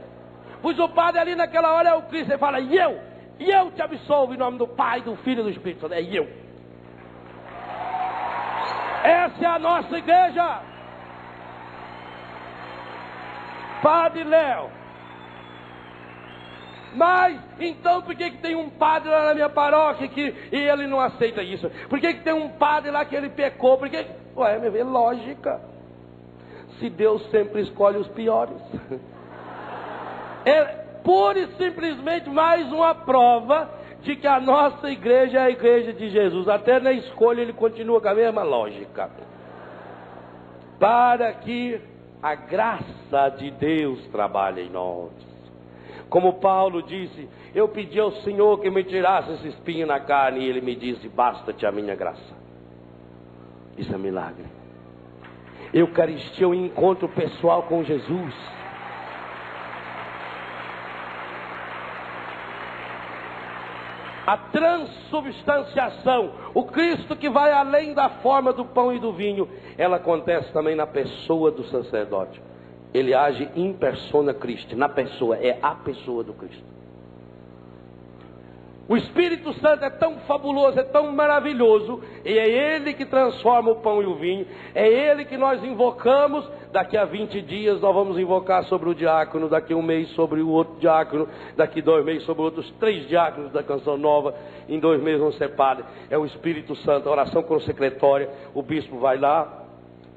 Pois o Padre ali naquela hora é o Cristo. Ele fala, e eu te absolvo em nome do Pai, do Filho e do Espírito Santo. É eu. Essa é a nossa igreja. Padre Léo. Mas, então, por que tem um padre lá na minha paróquia e ele não aceita isso? Por que tem um padre lá que ele pecou? Ué, meu filho, lógica. Se Deus sempre escolhe os piores. É pura e simplesmente mais uma prova de que a nossa igreja é a igreja de Jesus. Até na escolha ele continua com a mesma lógica. Para que a graça de Deus trabalhe em nós. Como Paulo disse, eu pedi ao Senhor que me tirasse esse espinho na carne, e Ele me disse, basta-te a minha graça. Isso é milagre. Eucaristia é um encontro pessoal com Jesus. A transubstanciação, o Cristo que vai além da forma do pão e do vinho, ela acontece também na pessoa do sacerdote. ele age in persona Christi, na pessoa, é a pessoa do Cristo. O Espírito Santo é tão fabuloso, é tão maravilhoso, e é Ele que transforma o pão e o vinho, é Ele que nós invocamos. Daqui a 20 dias nós vamos invocar sobre o diácono, daqui a um mês sobre o outro diácono, daqui 2 meses sobre outros 3 diáconos da Canção Nova, em 2 meses vão ser padres. É o Espírito Santo, a oração consecratória, o bispo vai lá,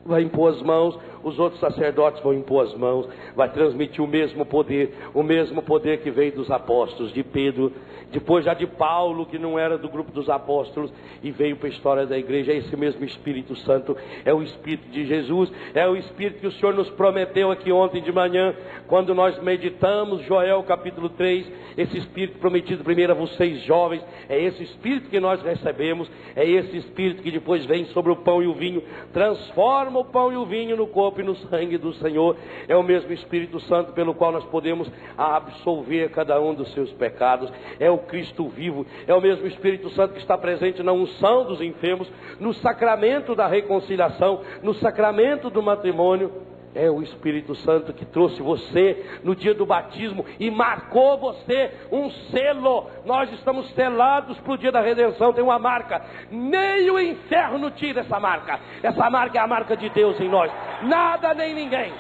vai impor as mãos, os outros sacerdotes vão impor as mãos, vai transmitir o mesmo poder que veio dos apóstolos, de Pedro, depois já de Paulo, que não era do grupo dos apóstolos, e veio para a história da igreja. É esse mesmo Espírito Santo, é o Espírito de Jesus, é o Espírito que o Senhor nos prometeu aqui ontem de manhã, quando nós meditamos Joel capítulo 3, esse Espírito prometido primeiro a vocês jovens, é esse Espírito que nós recebemos, é esse Espírito que depois vem sobre o pão e o vinho, transforma o pão e o vinho no corpo e no sangue do Senhor. É o mesmo Espírito Santo pelo qual nós podemos absolver cada um dos seus pecados, é o Cristo vivo, é o mesmo Espírito Santo que está presente na unção dos enfermos, no sacramento da reconciliação, no sacramento do matrimônio. É o Espírito Santo que trouxe você no dia do batismo e marcou você um selo. Nós estamos selados para o dia da redenção, tem uma marca. Nem o inferno tira essa marca. Essa marca é a marca de Deus em nós. Nada nem ninguém.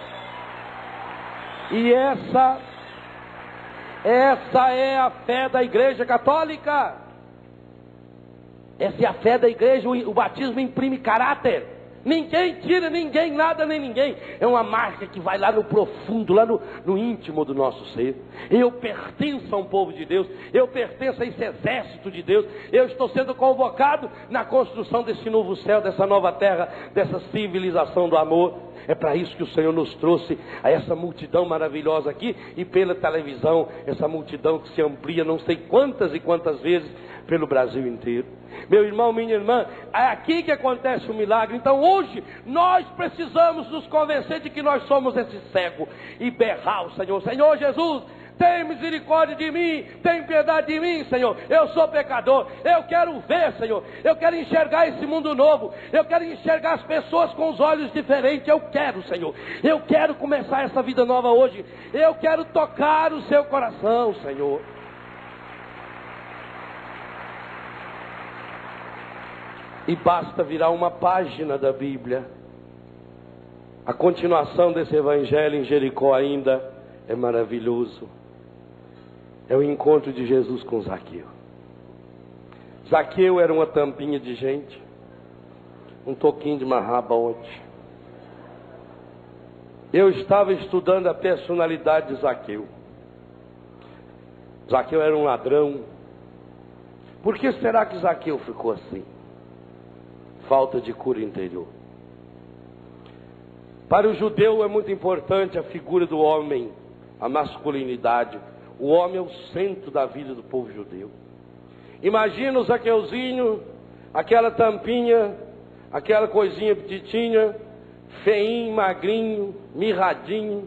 E essa é a fé da Igreja Católica. Essa é a fé da igreja. O batismo imprime caráter. Ninguém tira, ninguém, nada nem ninguém. É uma marca que vai lá no profundo, lá no íntimo do nosso ser. Eu pertenço a um povo de Deus, eu pertenço a esse exército de Deus. Eu estou sendo convocado na construção desse novo céu, dessa nova terra, dessa civilização do amor. É para isso que o Senhor nos trouxe a essa multidão maravilhosa aqui, e pela televisão, essa multidão que se amplia não sei quantas e quantas vezes pelo Brasil inteiro. Meu irmão, minha irmã, é aqui que acontece o milagre. Então hoje nós precisamos nos convencer de que nós somos esse cego e berrar ao Senhor: Senhor Jesus, tem misericórdia de mim, tem piedade de mim, Senhor. Eu sou pecador, eu quero ver, Senhor. Eu quero enxergar esse mundo novo, eu quero enxergar as pessoas com os olhos diferentes. Eu quero, Senhor, eu quero começar essa vida nova hoje. Eu quero tocar o seu coração, Senhor. E basta virar uma página da Bíblia. A continuação desse evangelho em Jericó ainda é maravilhoso. É o encontro de Jesus com Zaqueu. Zaqueu era uma tampinha de gente, um toquinho de marrabote. Eu estava estudando a personalidade de Zaqueu. Zaqueu era um ladrão. Por que será que Zaqueu ficou assim? Falta de cura interior. Para o judeu é muito importante a figura do homem, a masculinidade. O homem é o centro da vida do povo judeu. Imagina o Zaqueuzinho, aquela tampinha, aquela coisinha petitinha, feinho, magrinho, mirradinho,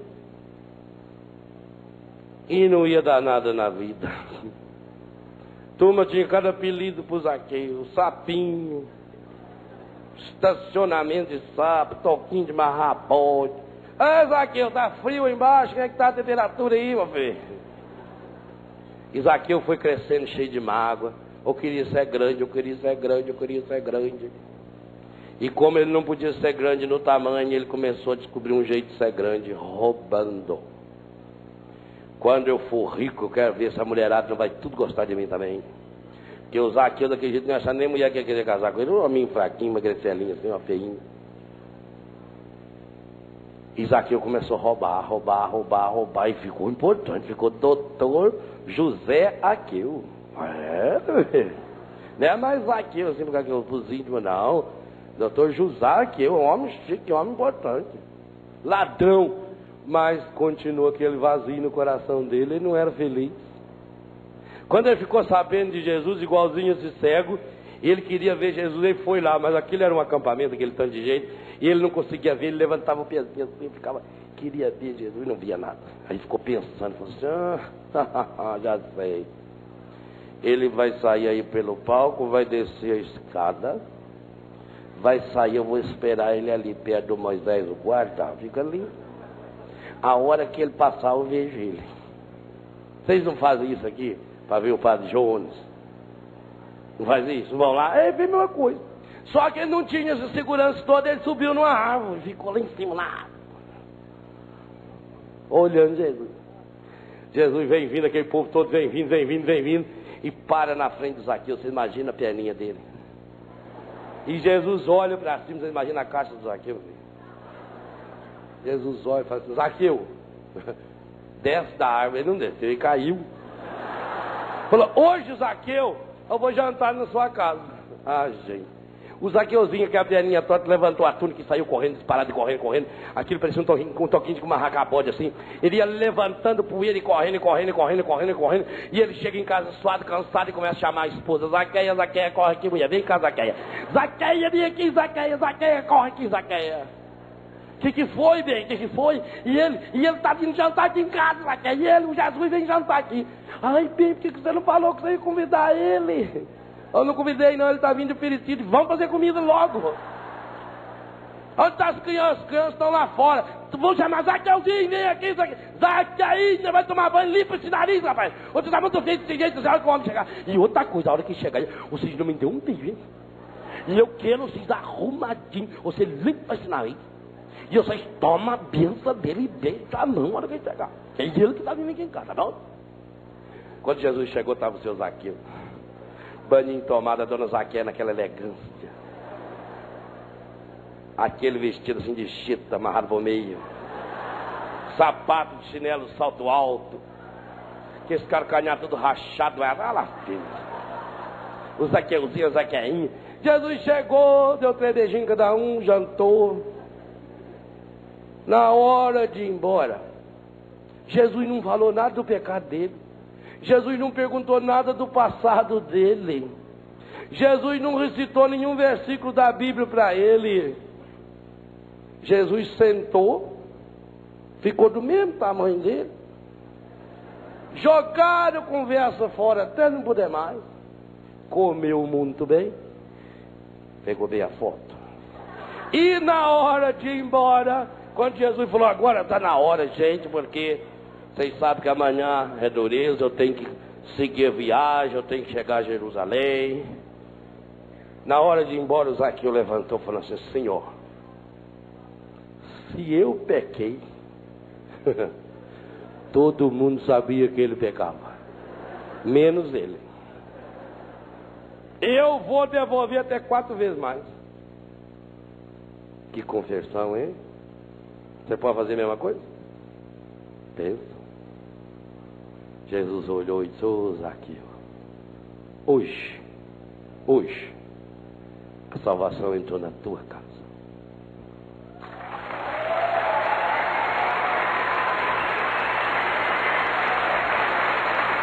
e não ia dar nada na vida. Turma tinha cada apelido para o Zaqueu: sapinho, estacionamento de sapo, toquinho de marrabote. Ah, Zaqueu, tá frio embaixo, como é que tá a temperatura aí, meu filho? E Zaqueu foi crescendo cheio de mágoa. Eu queria ser grande, eu queria ser grande, eu queria ser grande. E como ele não podia ser grande no tamanho, ele começou a descobrir um jeito de ser grande, roubando. Quando eu for rico, eu quero ver se a mulherada não vai tudo gostar de mim também. Porque o Zaqueu daquele jeito não ia achar nem mulher que ia querer casar com ele. Um homem fraquinho, uma grecelinha assim, uma feinha. E Zaqueu começou a roubar, e ficou importante. Ficou doutor José Aqueu. Não é mais Zaqueu assim, porque aquele fuzíndio, não. Doutor José Aqueu, um homem chique, um homem importante. Ladrão. Mas continuou aquele vazio no coração dele, ele não era feliz. Quando ele ficou sabendo de Jesus, igualzinho esse cego, ele queria ver Jesus, ele foi lá, mas aquilo era um acampamento, aquele tanto de gente, e ele não conseguia ver, ele levantava o pezinho assim, queria ver Jesus e não via nada. Aí ficou pensando, falou assim: já sei. Ele vai sair aí pelo palco, vai descer a escada, vai sair, eu vou esperar ele ali perto do Moisés, o guarda, fica ali. A hora que ele passar, eu vejo ele. Vocês não fazem isso aqui para ver o Padre Jones? Não faz isso? Não vão lá? É a mesma coisa. Só que ele não tinha essa segurança toda, ele subiu numa árvore, ficou lá em cima, lá, olhando Jesus. Jesus vem vindo, aquele povo todo vem vindo, e para na frente do Zaqueu. Você imagina a perninha dele. E Jesus olha para cima, você imagina a caixa do Zaqueu. Jesus olha e fala assim: Zaqueu, desce da árvore. Ele não desceu, ele caiu. Falou: hoje, Zaqueu, eu vou jantar na sua casa. Ah, gente. O Zaqueuzinho, que a perninha torta, levantou a túnica e saiu correndo, disparado e correndo. Aquilo parecia um toquinho de uma racabode assim. Ele ia levantando poeira e correndo. E ele chega em casa suado, cansado, e começa a chamar a esposa: Zaqueia, corre aqui, mulher, vem cá, Zaqueia. Zaqueia, vem aqui, Zaqueia, corre aqui, Zaqueia. Que foi, bem? Que foi? E ele tá vindo jantar aqui em casa, Zaqueia. O Jesus vem jantar aqui. Ai, bem, por que você não falou que você ia convidar ele? Eu não convidei não, ele está vindo de Peritite. Vamos fazer comida logo. Onde estão as crianças? As crianças estão lá fora. Vou chamar Zaqueuzinho, vem aqui, Zaqueuzinho, você vai tomar banho, limpa esse nariz, rapaz. Você está muito feio desse jeito, você olha que o homem chegar. E outra coisa, a hora que chegar, vocês não me dão um beijo, hein? E eu quero vocês arrumadinhos. Você limpa esse nariz. E vocês tomam a benção dele e beijam a mão na hora que ele chegar. É ele que está vindo aqui em casa, tá bom? Quando Jesus chegou, estava o seu Zaqueu. Baninho tomado, a dona Zaqueia naquela elegância. Aquele vestido assim de chita, amarrado por meio. Sapato de chinelo, salto alto. Que esse carcanhar tudo rachado. Lá, filho. O Zaqueuzinho, a Zaqueinha. Jesus chegou, deu 3 beijinhos cada um, jantou. Na hora de ir embora, Jesus não falou nada do pecado dele. Jesus não perguntou nada do passado dele. Jesus não recitou nenhum versículo da Bíblia para ele. Jesus sentou, ficou do mesmo tamanho dele. Jogaram conversa fora até não poder mais. Comeu muito bem. Pegou bem a foto. E na hora de ir embora, quando Jesus falou: agora está na hora, gente, porque vocês sabem que amanhã é dureza, eu tenho que seguir a viagem, eu tenho que chegar a Jerusalém. Na hora de ir embora, o Zaqueu levantou e falou assim: Senhor, se eu pequei, todo mundo sabia que ele pecava, menos ele. Eu vou devolver até 4 vezes mais. Que conversão, hein? Você pode fazer a mesma coisa? Pensa. Jesus olhou e disse: ô Zaqueu, hoje, a salvação entrou na tua casa.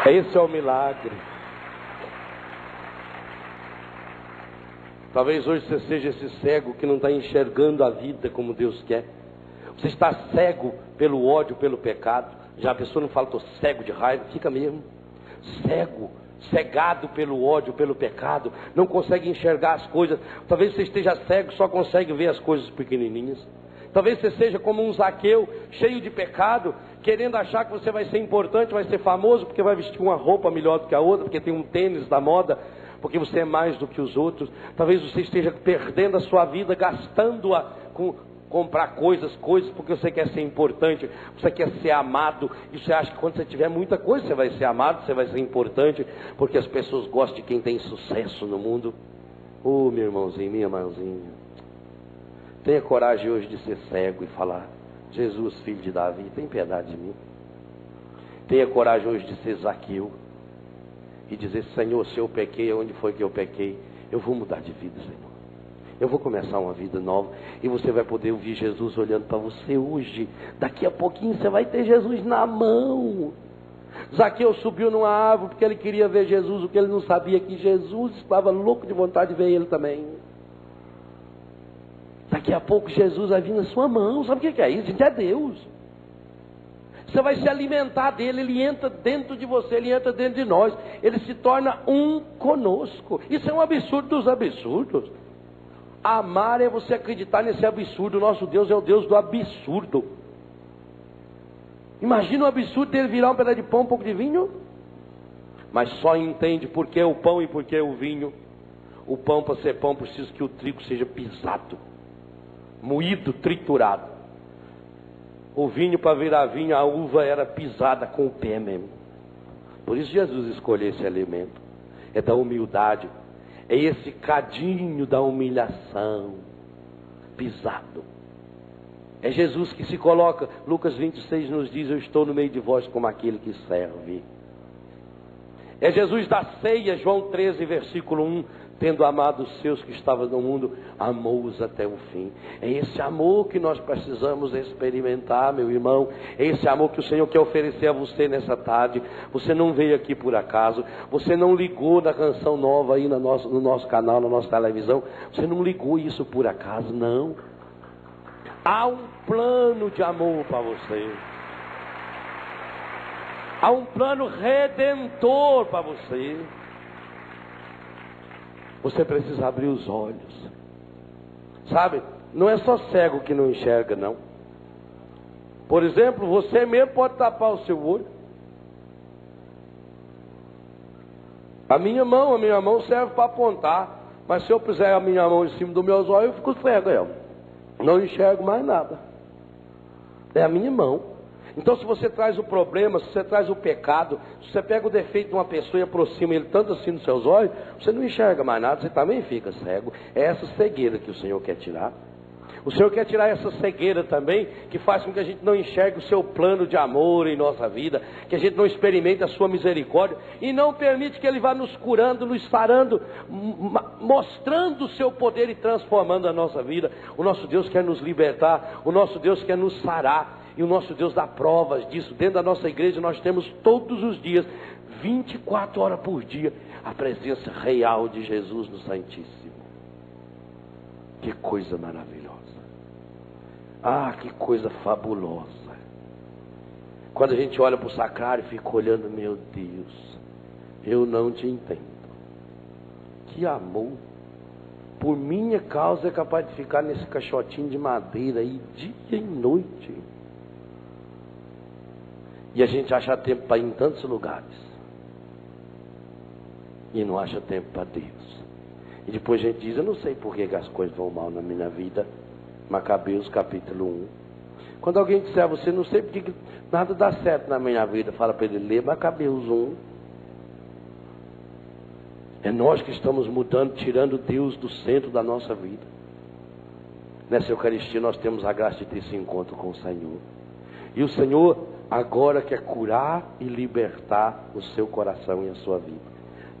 Esse é o milagre. Talvez hoje você seja esse cego que não está enxergando a vida como Deus quer. Você está cego pelo ódio, pelo pecado. Já a pessoa não fala: estou cego de raiva. Fica mesmo. Cegado pelo ódio, pelo pecado. Não consegue enxergar as coisas. Talvez você esteja cego, só consegue ver as coisas pequenininhas. Talvez você seja como um Zaqueu, cheio de pecado, querendo achar que você vai ser importante, vai ser famoso, porque vai vestir uma roupa melhor do que a outra, porque tem um tênis da moda, porque você é mais do que os outros. Talvez você esteja perdendo a sua vida, gastando-a com comprar coisas, porque você quer ser importante, você quer ser amado, e você acha que quando você tiver muita coisa, você vai ser amado, você vai ser importante, porque as pessoas gostam de quem tem sucesso no mundo. Meu irmãozinho, minha irmãzinha, tenha coragem hoje de ser cego e falar: Jesus, filho de Davi, tem piedade de mim. Tenha coragem hoje de ser Zaqueu e dizer: Senhor, se eu pequei, onde foi que eu pequei? Eu vou mudar de vida, Senhor. Eu vou começar uma vida nova. E você vai poder ouvir Jesus olhando para você hoje. Daqui a pouquinho você vai ter Jesus na mão. Zaqueu subiu numa árvore porque ele queria ver Jesus. O que ele não sabia é que Jesus estava louco de vontade de ver ele também. Daqui a pouco Jesus vai vir na sua mão. Sabe o que é isso? Gente, é Deus. Você vai se alimentar dele. Ele entra dentro de você, ele entra dentro de nós. Ele se torna um conosco. Isso é um absurdo dos absurdos. Amar é você acreditar nesse absurdo. Nosso Deus é o Deus do absurdo. Imagina o absurdo dele virar um pedaço de pão, um pouco de vinho. Mas só entende por que o pão e por que o vinho. O pão, para ser pão, precisa que o trigo seja pisado, moído, triturado. O vinho, para virar vinho, a uva era pisada com o pé mesmo. Por isso Jesus escolheu esse alimento. É da humildade. É esse cadinho da humilhação, pisado. É Jesus que se coloca. Lucas 26 nos diz: eu estou no meio de vós como aquele que serve. É Jesus da ceia, João 13, versículo 1. Tendo amado os seus que estavam no mundo, amou-os até o fim. É esse amor que nós precisamos experimentar, meu irmão. É esse amor que o Senhor quer oferecer a você nessa tarde. Você não veio aqui por acaso. Você não ligou na canção nova aí no nosso canal, na nossa televisão. Você não ligou isso por acaso, não. Há um plano de amor para você. Há um plano redentor para você. Você precisa abrir os olhos. Sabe, não é só cego que não enxerga, não. Por exemplo, você mesmo pode tapar o seu olho. A minha mão serve para apontar. Mas se eu puser a minha mão em cima dos meus olhos, eu fico cego. Não enxergo mais nada. É a minha mão. Então, se você traz o problema, se você traz o pecado, se você pega o defeito de uma pessoa e aproxima ele tanto assim nos seus olhos, você não enxerga mais nada, você também fica cego. É essa cegueira que o Senhor quer tirar. O Senhor quer tirar essa cegueira também, que faz com que a gente não enxergue o seu plano de amor em nossa vida, que a gente não experimente a sua misericórdia, e não permite que Ele vá nos curando, nos sarando, mostrando o seu poder e transformando a nossa vida. O nosso Deus quer nos libertar, o nosso Deus quer nos sarar. E o nosso Deus dá provas disso. Dentro da nossa igreja nós temos todos os dias, 24 horas por dia, a presença real de Jesus no Santíssimo. Que coisa maravilhosa. Ah, que coisa fabulosa. Quando a gente olha para o sacrário e fica olhando, meu Deus, eu não te entendo. Que amor. Por minha causa é capaz de ficar nesse caixotinho de madeira aí dia e noite. E a gente acha tempo para ir em tantos lugares. E não acha tempo para Deus. E depois a gente diz: eu não sei por que as coisas vão mal na minha vida. Macabeus capítulo 1. Quando alguém disser a você: não sei por que nada dá certo na minha vida, fala para ele ler Macabeus 1. É nós que estamos mudando, tirando Deus do centro da nossa vida. Nessa Eucaristia nós temos a graça de ter esse encontro com o Senhor. E o Senhor agora quer curar e libertar o seu coração e a sua vida.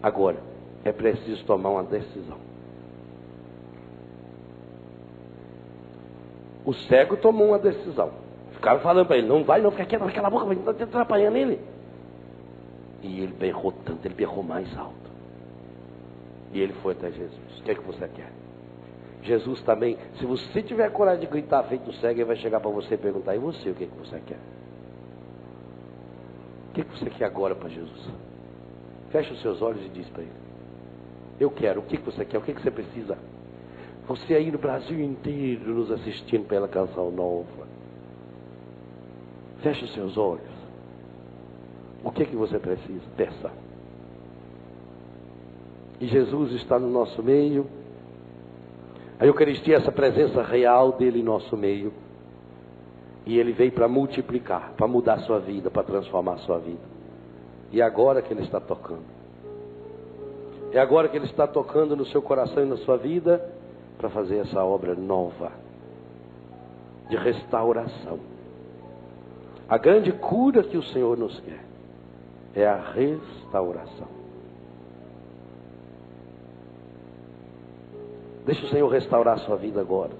Agora, é preciso tomar uma decisão. O cego tomou uma decisão. Ficaram falando para ele: não vai não, fica quieto, naquela boca, vai estar atrapalhando ele. E ele berrou tanto, ele berrou mais alto. E ele foi até Jesus. O que é que você quer? Jesus também, se você tiver coragem de gritar feito cego, ele vai chegar para você e perguntar: e você, o que é que você quer? O que você quer agora para Jesus? Fecha os seus olhos e diz para ele: eu quero. O que você quer? O que você precisa? Você aí no Brasil inteiro nos assistindo pela Canção Nova. Fecha os seus olhos. O que você precisa? Peça. E Jesus está no nosso meio. A Eucaristia é essa presença real dele em nosso meio. E ele veio para multiplicar, para mudar a sua vida, para transformar a sua vida. E agora que ele está tocando. É agora que ele está tocando no seu coração e na sua vida, para fazer essa obra nova de restauração. A grande cura que o Senhor nos quer é a restauração. Deixa o Senhor restaurar a sua vida agora.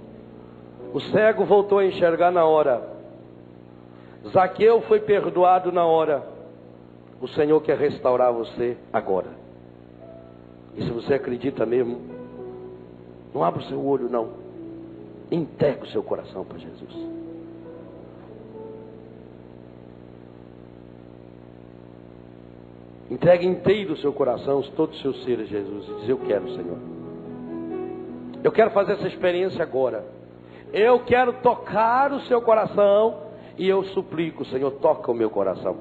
O cego voltou a enxergar na hora. Zaqueu foi perdoado na hora. O Senhor quer restaurar você agora. E se você acredita mesmo, não abra o seu olho não. Entregue o seu coração para Jesus. Entregue inteiro o seu coração, todo o seu ser a Jesus. E diz: eu quero, Senhor. Eu quero fazer essa experiência agora. Eu quero tocar o seu coração. E eu suplico, Senhor, toca o meu coração.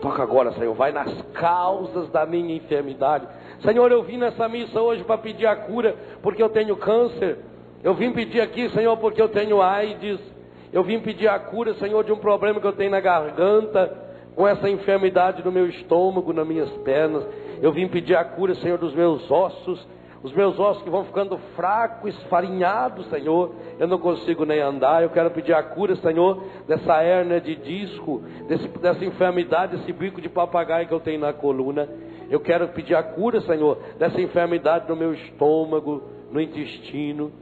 Toca agora, Senhor, vai nas causas da minha enfermidade. Senhor, eu vim nessa missa hoje para pedir a cura, porque eu tenho câncer. Eu vim pedir aqui, Senhor, porque eu tenho AIDS. Eu vim pedir a cura, Senhor, de um problema que eu tenho na garganta, com essa enfermidade no meu estômago, nas minhas pernas. Eu vim pedir a cura, Senhor, dos meus ossos. Os meus ossos que vão ficando fracos, esfarinhados, Senhor. Eu não consigo nem andar. Eu quero pedir a cura, Senhor, dessa hérnia de disco, dessa enfermidade, desse bico de papagaio que eu tenho na coluna. Eu quero pedir a cura, Senhor, dessa enfermidade no meu estômago, no intestino.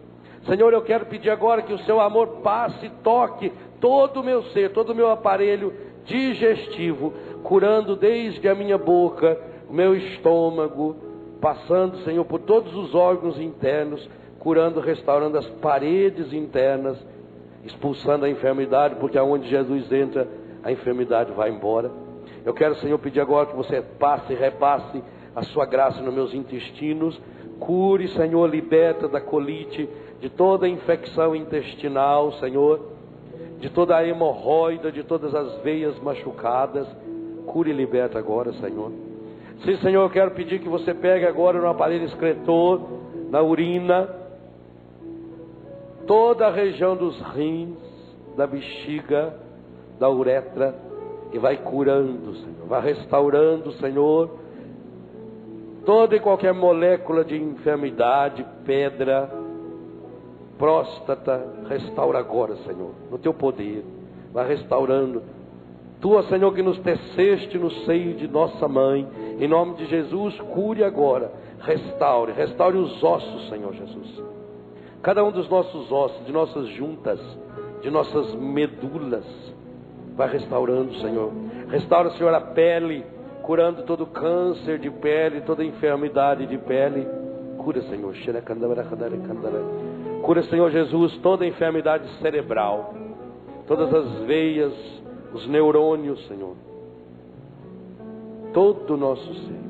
Senhor, eu quero pedir agora que o seu amor passe e toque todo o meu ser, todo o meu aparelho digestivo, curando desde a minha boca, o meu estômago, passando, Senhor, por todos os órgãos internos, curando, restaurando as paredes internas, expulsando a enfermidade, porque aonde Jesus entra, a enfermidade vai embora. Eu quero, Senhor, pedir agora que você passe e repasse a sua graça nos meus intestinos. Cure, Senhor, liberta da colite, de toda a infecção intestinal, Senhor, de toda a hemorroida, de todas as veias machucadas. Cure e liberta agora, Senhor. Sim, Senhor, eu quero pedir que você pegue agora no aparelho excretor, na urina, toda a região dos rins, da bexiga, da uretra, e vai curando, Senhor, vai restaurando, Senhor, toda e qualquer molécula de enfermidade, pedra, próstata. Restaura agora, Senhor, no teu poder, vai restaurando. Tu, Senhor, que nos teceste no seio de nossa mãe, em nome de Jesus, cure agora, restaure os ossos, Senhor Jesus. Cada um dos nossos ossos, de nossas juntas, de nossas medulas, vai restaurando, Senhor. Restaura, Senhor, a pele, curando todo câncer de pele, toda enfermidade de pele. Cura, Senhor. Cura, Senhor Jesus, toda enfermidade cerebral, todas as veias, os neurônios, Senhor, todo o nosso ser.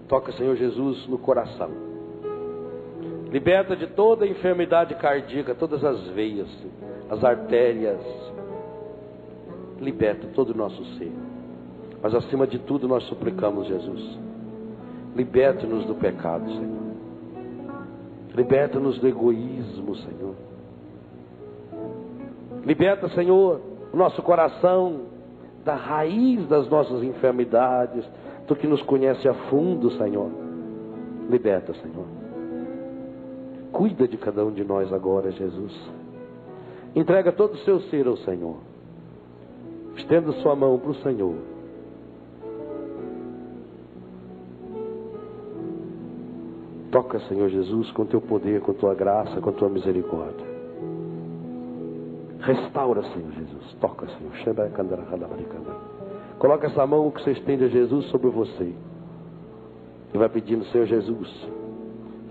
Toca, Senhor Jesus, no coração. Liberta de toda enfermidade cardíaca, todas as veias, as artérias. Liberta todo o nosso ser. Mas acima de tudo nós suplicamos, Jesus, liberta-nos do pecado, Senhor. Liberta-nos do egoísmo, Senhor. Liberta, Senhor, o nosso coração da raiz das nossas enfermidades. Tu que nos conhece a fundo, Senhor. Liberta, Senhor. Cuida de cada um de nós agora, Jesus. Entrega todo o seu ser ao Senhor. Estenda sua mão para o Senhor. Toca, Senhor Jesus, com teu poder, com tua graça, com tua misericórdia. Restaura, Senhor Jesus. Toca, Senhor. Coloca essa mão que você estende a Jesus sobre você. E vai pedindo, Senhor Jesus,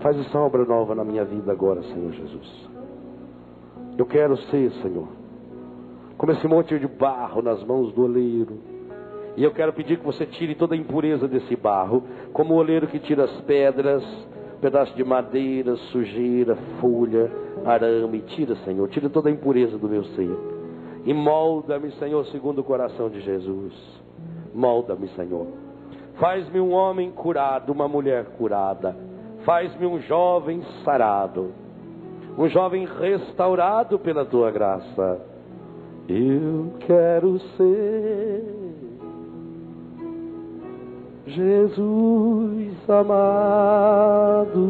faz essa obra nova na minha vida agora, Senhor Jesus. Eu quero ser, Senhor, como esse monte de barro nas mãos do oleiro. E eu quero pedir que você tire toda a impureza desse barro, como o oleiro que tira as pedras, pedaço de madeira, sujeira, folha, arame. Tira, Senhor, tira toda a impureza do meu ser. E molda-me, Senhor, segundo o coração de Jesus. Molda-me, Senhor. Faz-me um homem curado, uma mulher curada. Faz-me um jovem sarado, um jovem restaurado pela tua graça. Eu quero ser Jesus amado,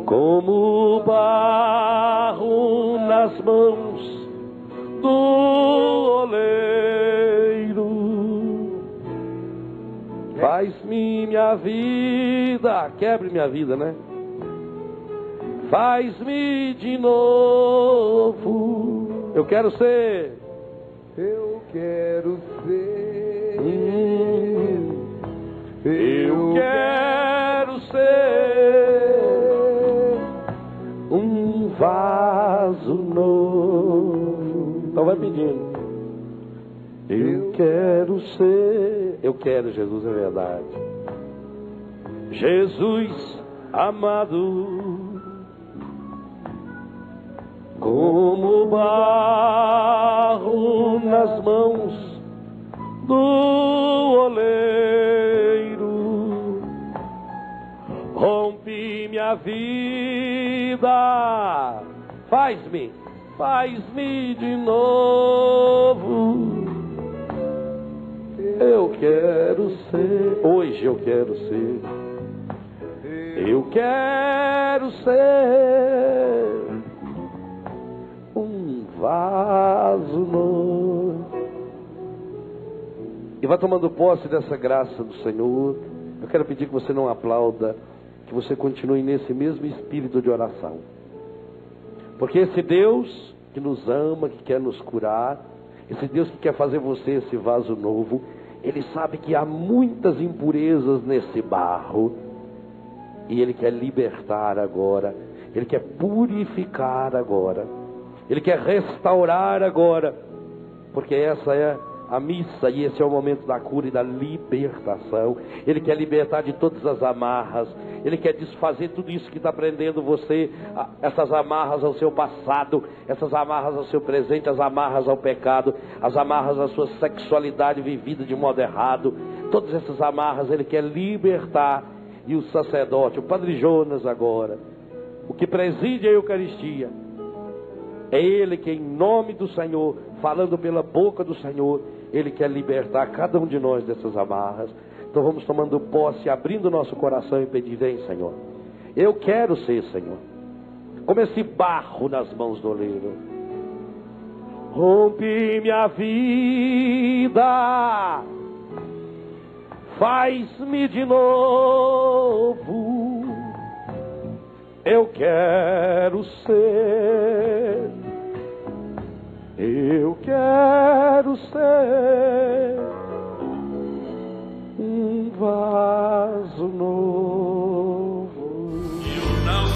como barro nas mãos do oleiro. Faz-me minha vida, quebre minha vida, né? Faz-me de novo. Eu quero ser. Eu quero ser. Eu quero ser um vaso novo. Então vai pedindo. Eu quero ser. Eu quero, Jesus, é verdade. Jesus amado. como barro nas mãos do oleiro. Rompe minha vida, faz-me de novo. Eu quero ser, hoje eu quero ser um vaso novo. E vai tomando posse dessa graça do Senhor. Eu quero pedir que você não aplauda, que você continue nesse mesmo espírito de oração. Porque esse Deus que nos ama, que quer nos curar, esse Deus que quer fazer você esse vaso novo, Ele sabe que há muitas impurezas nesse barro, e Ele quer libertar agora, Ele quer purificar agora, Ele quer restaurar agora, porque essa é a missa e esse é o momento da cura e da libertação. Ele quer libertar de todas as amarras, Ele quer desfazer tudo isso que está prendendo você, essas amarras ao seu passado, essas amarras ao seu presente, as amarras ao pecado, as amarras à sua sexualidade vivida de modo errado. Todas essas amarras Ele quer libertar. E o sacerdote, o Padre Jonas agora, o que preside a Eucaristia, é ele que em nome do Senhor, falando pela boca do Senhor, Ele quer libertar cada um de nós dessas amarras. Então vamos tomando posse, abrindo nosso coração e pedir: vem, Senhor, eu quero ser, Senhor, como esse barro nas mãos do oleiro. Rompe minha vida, faz-me de novo. Eu quero ser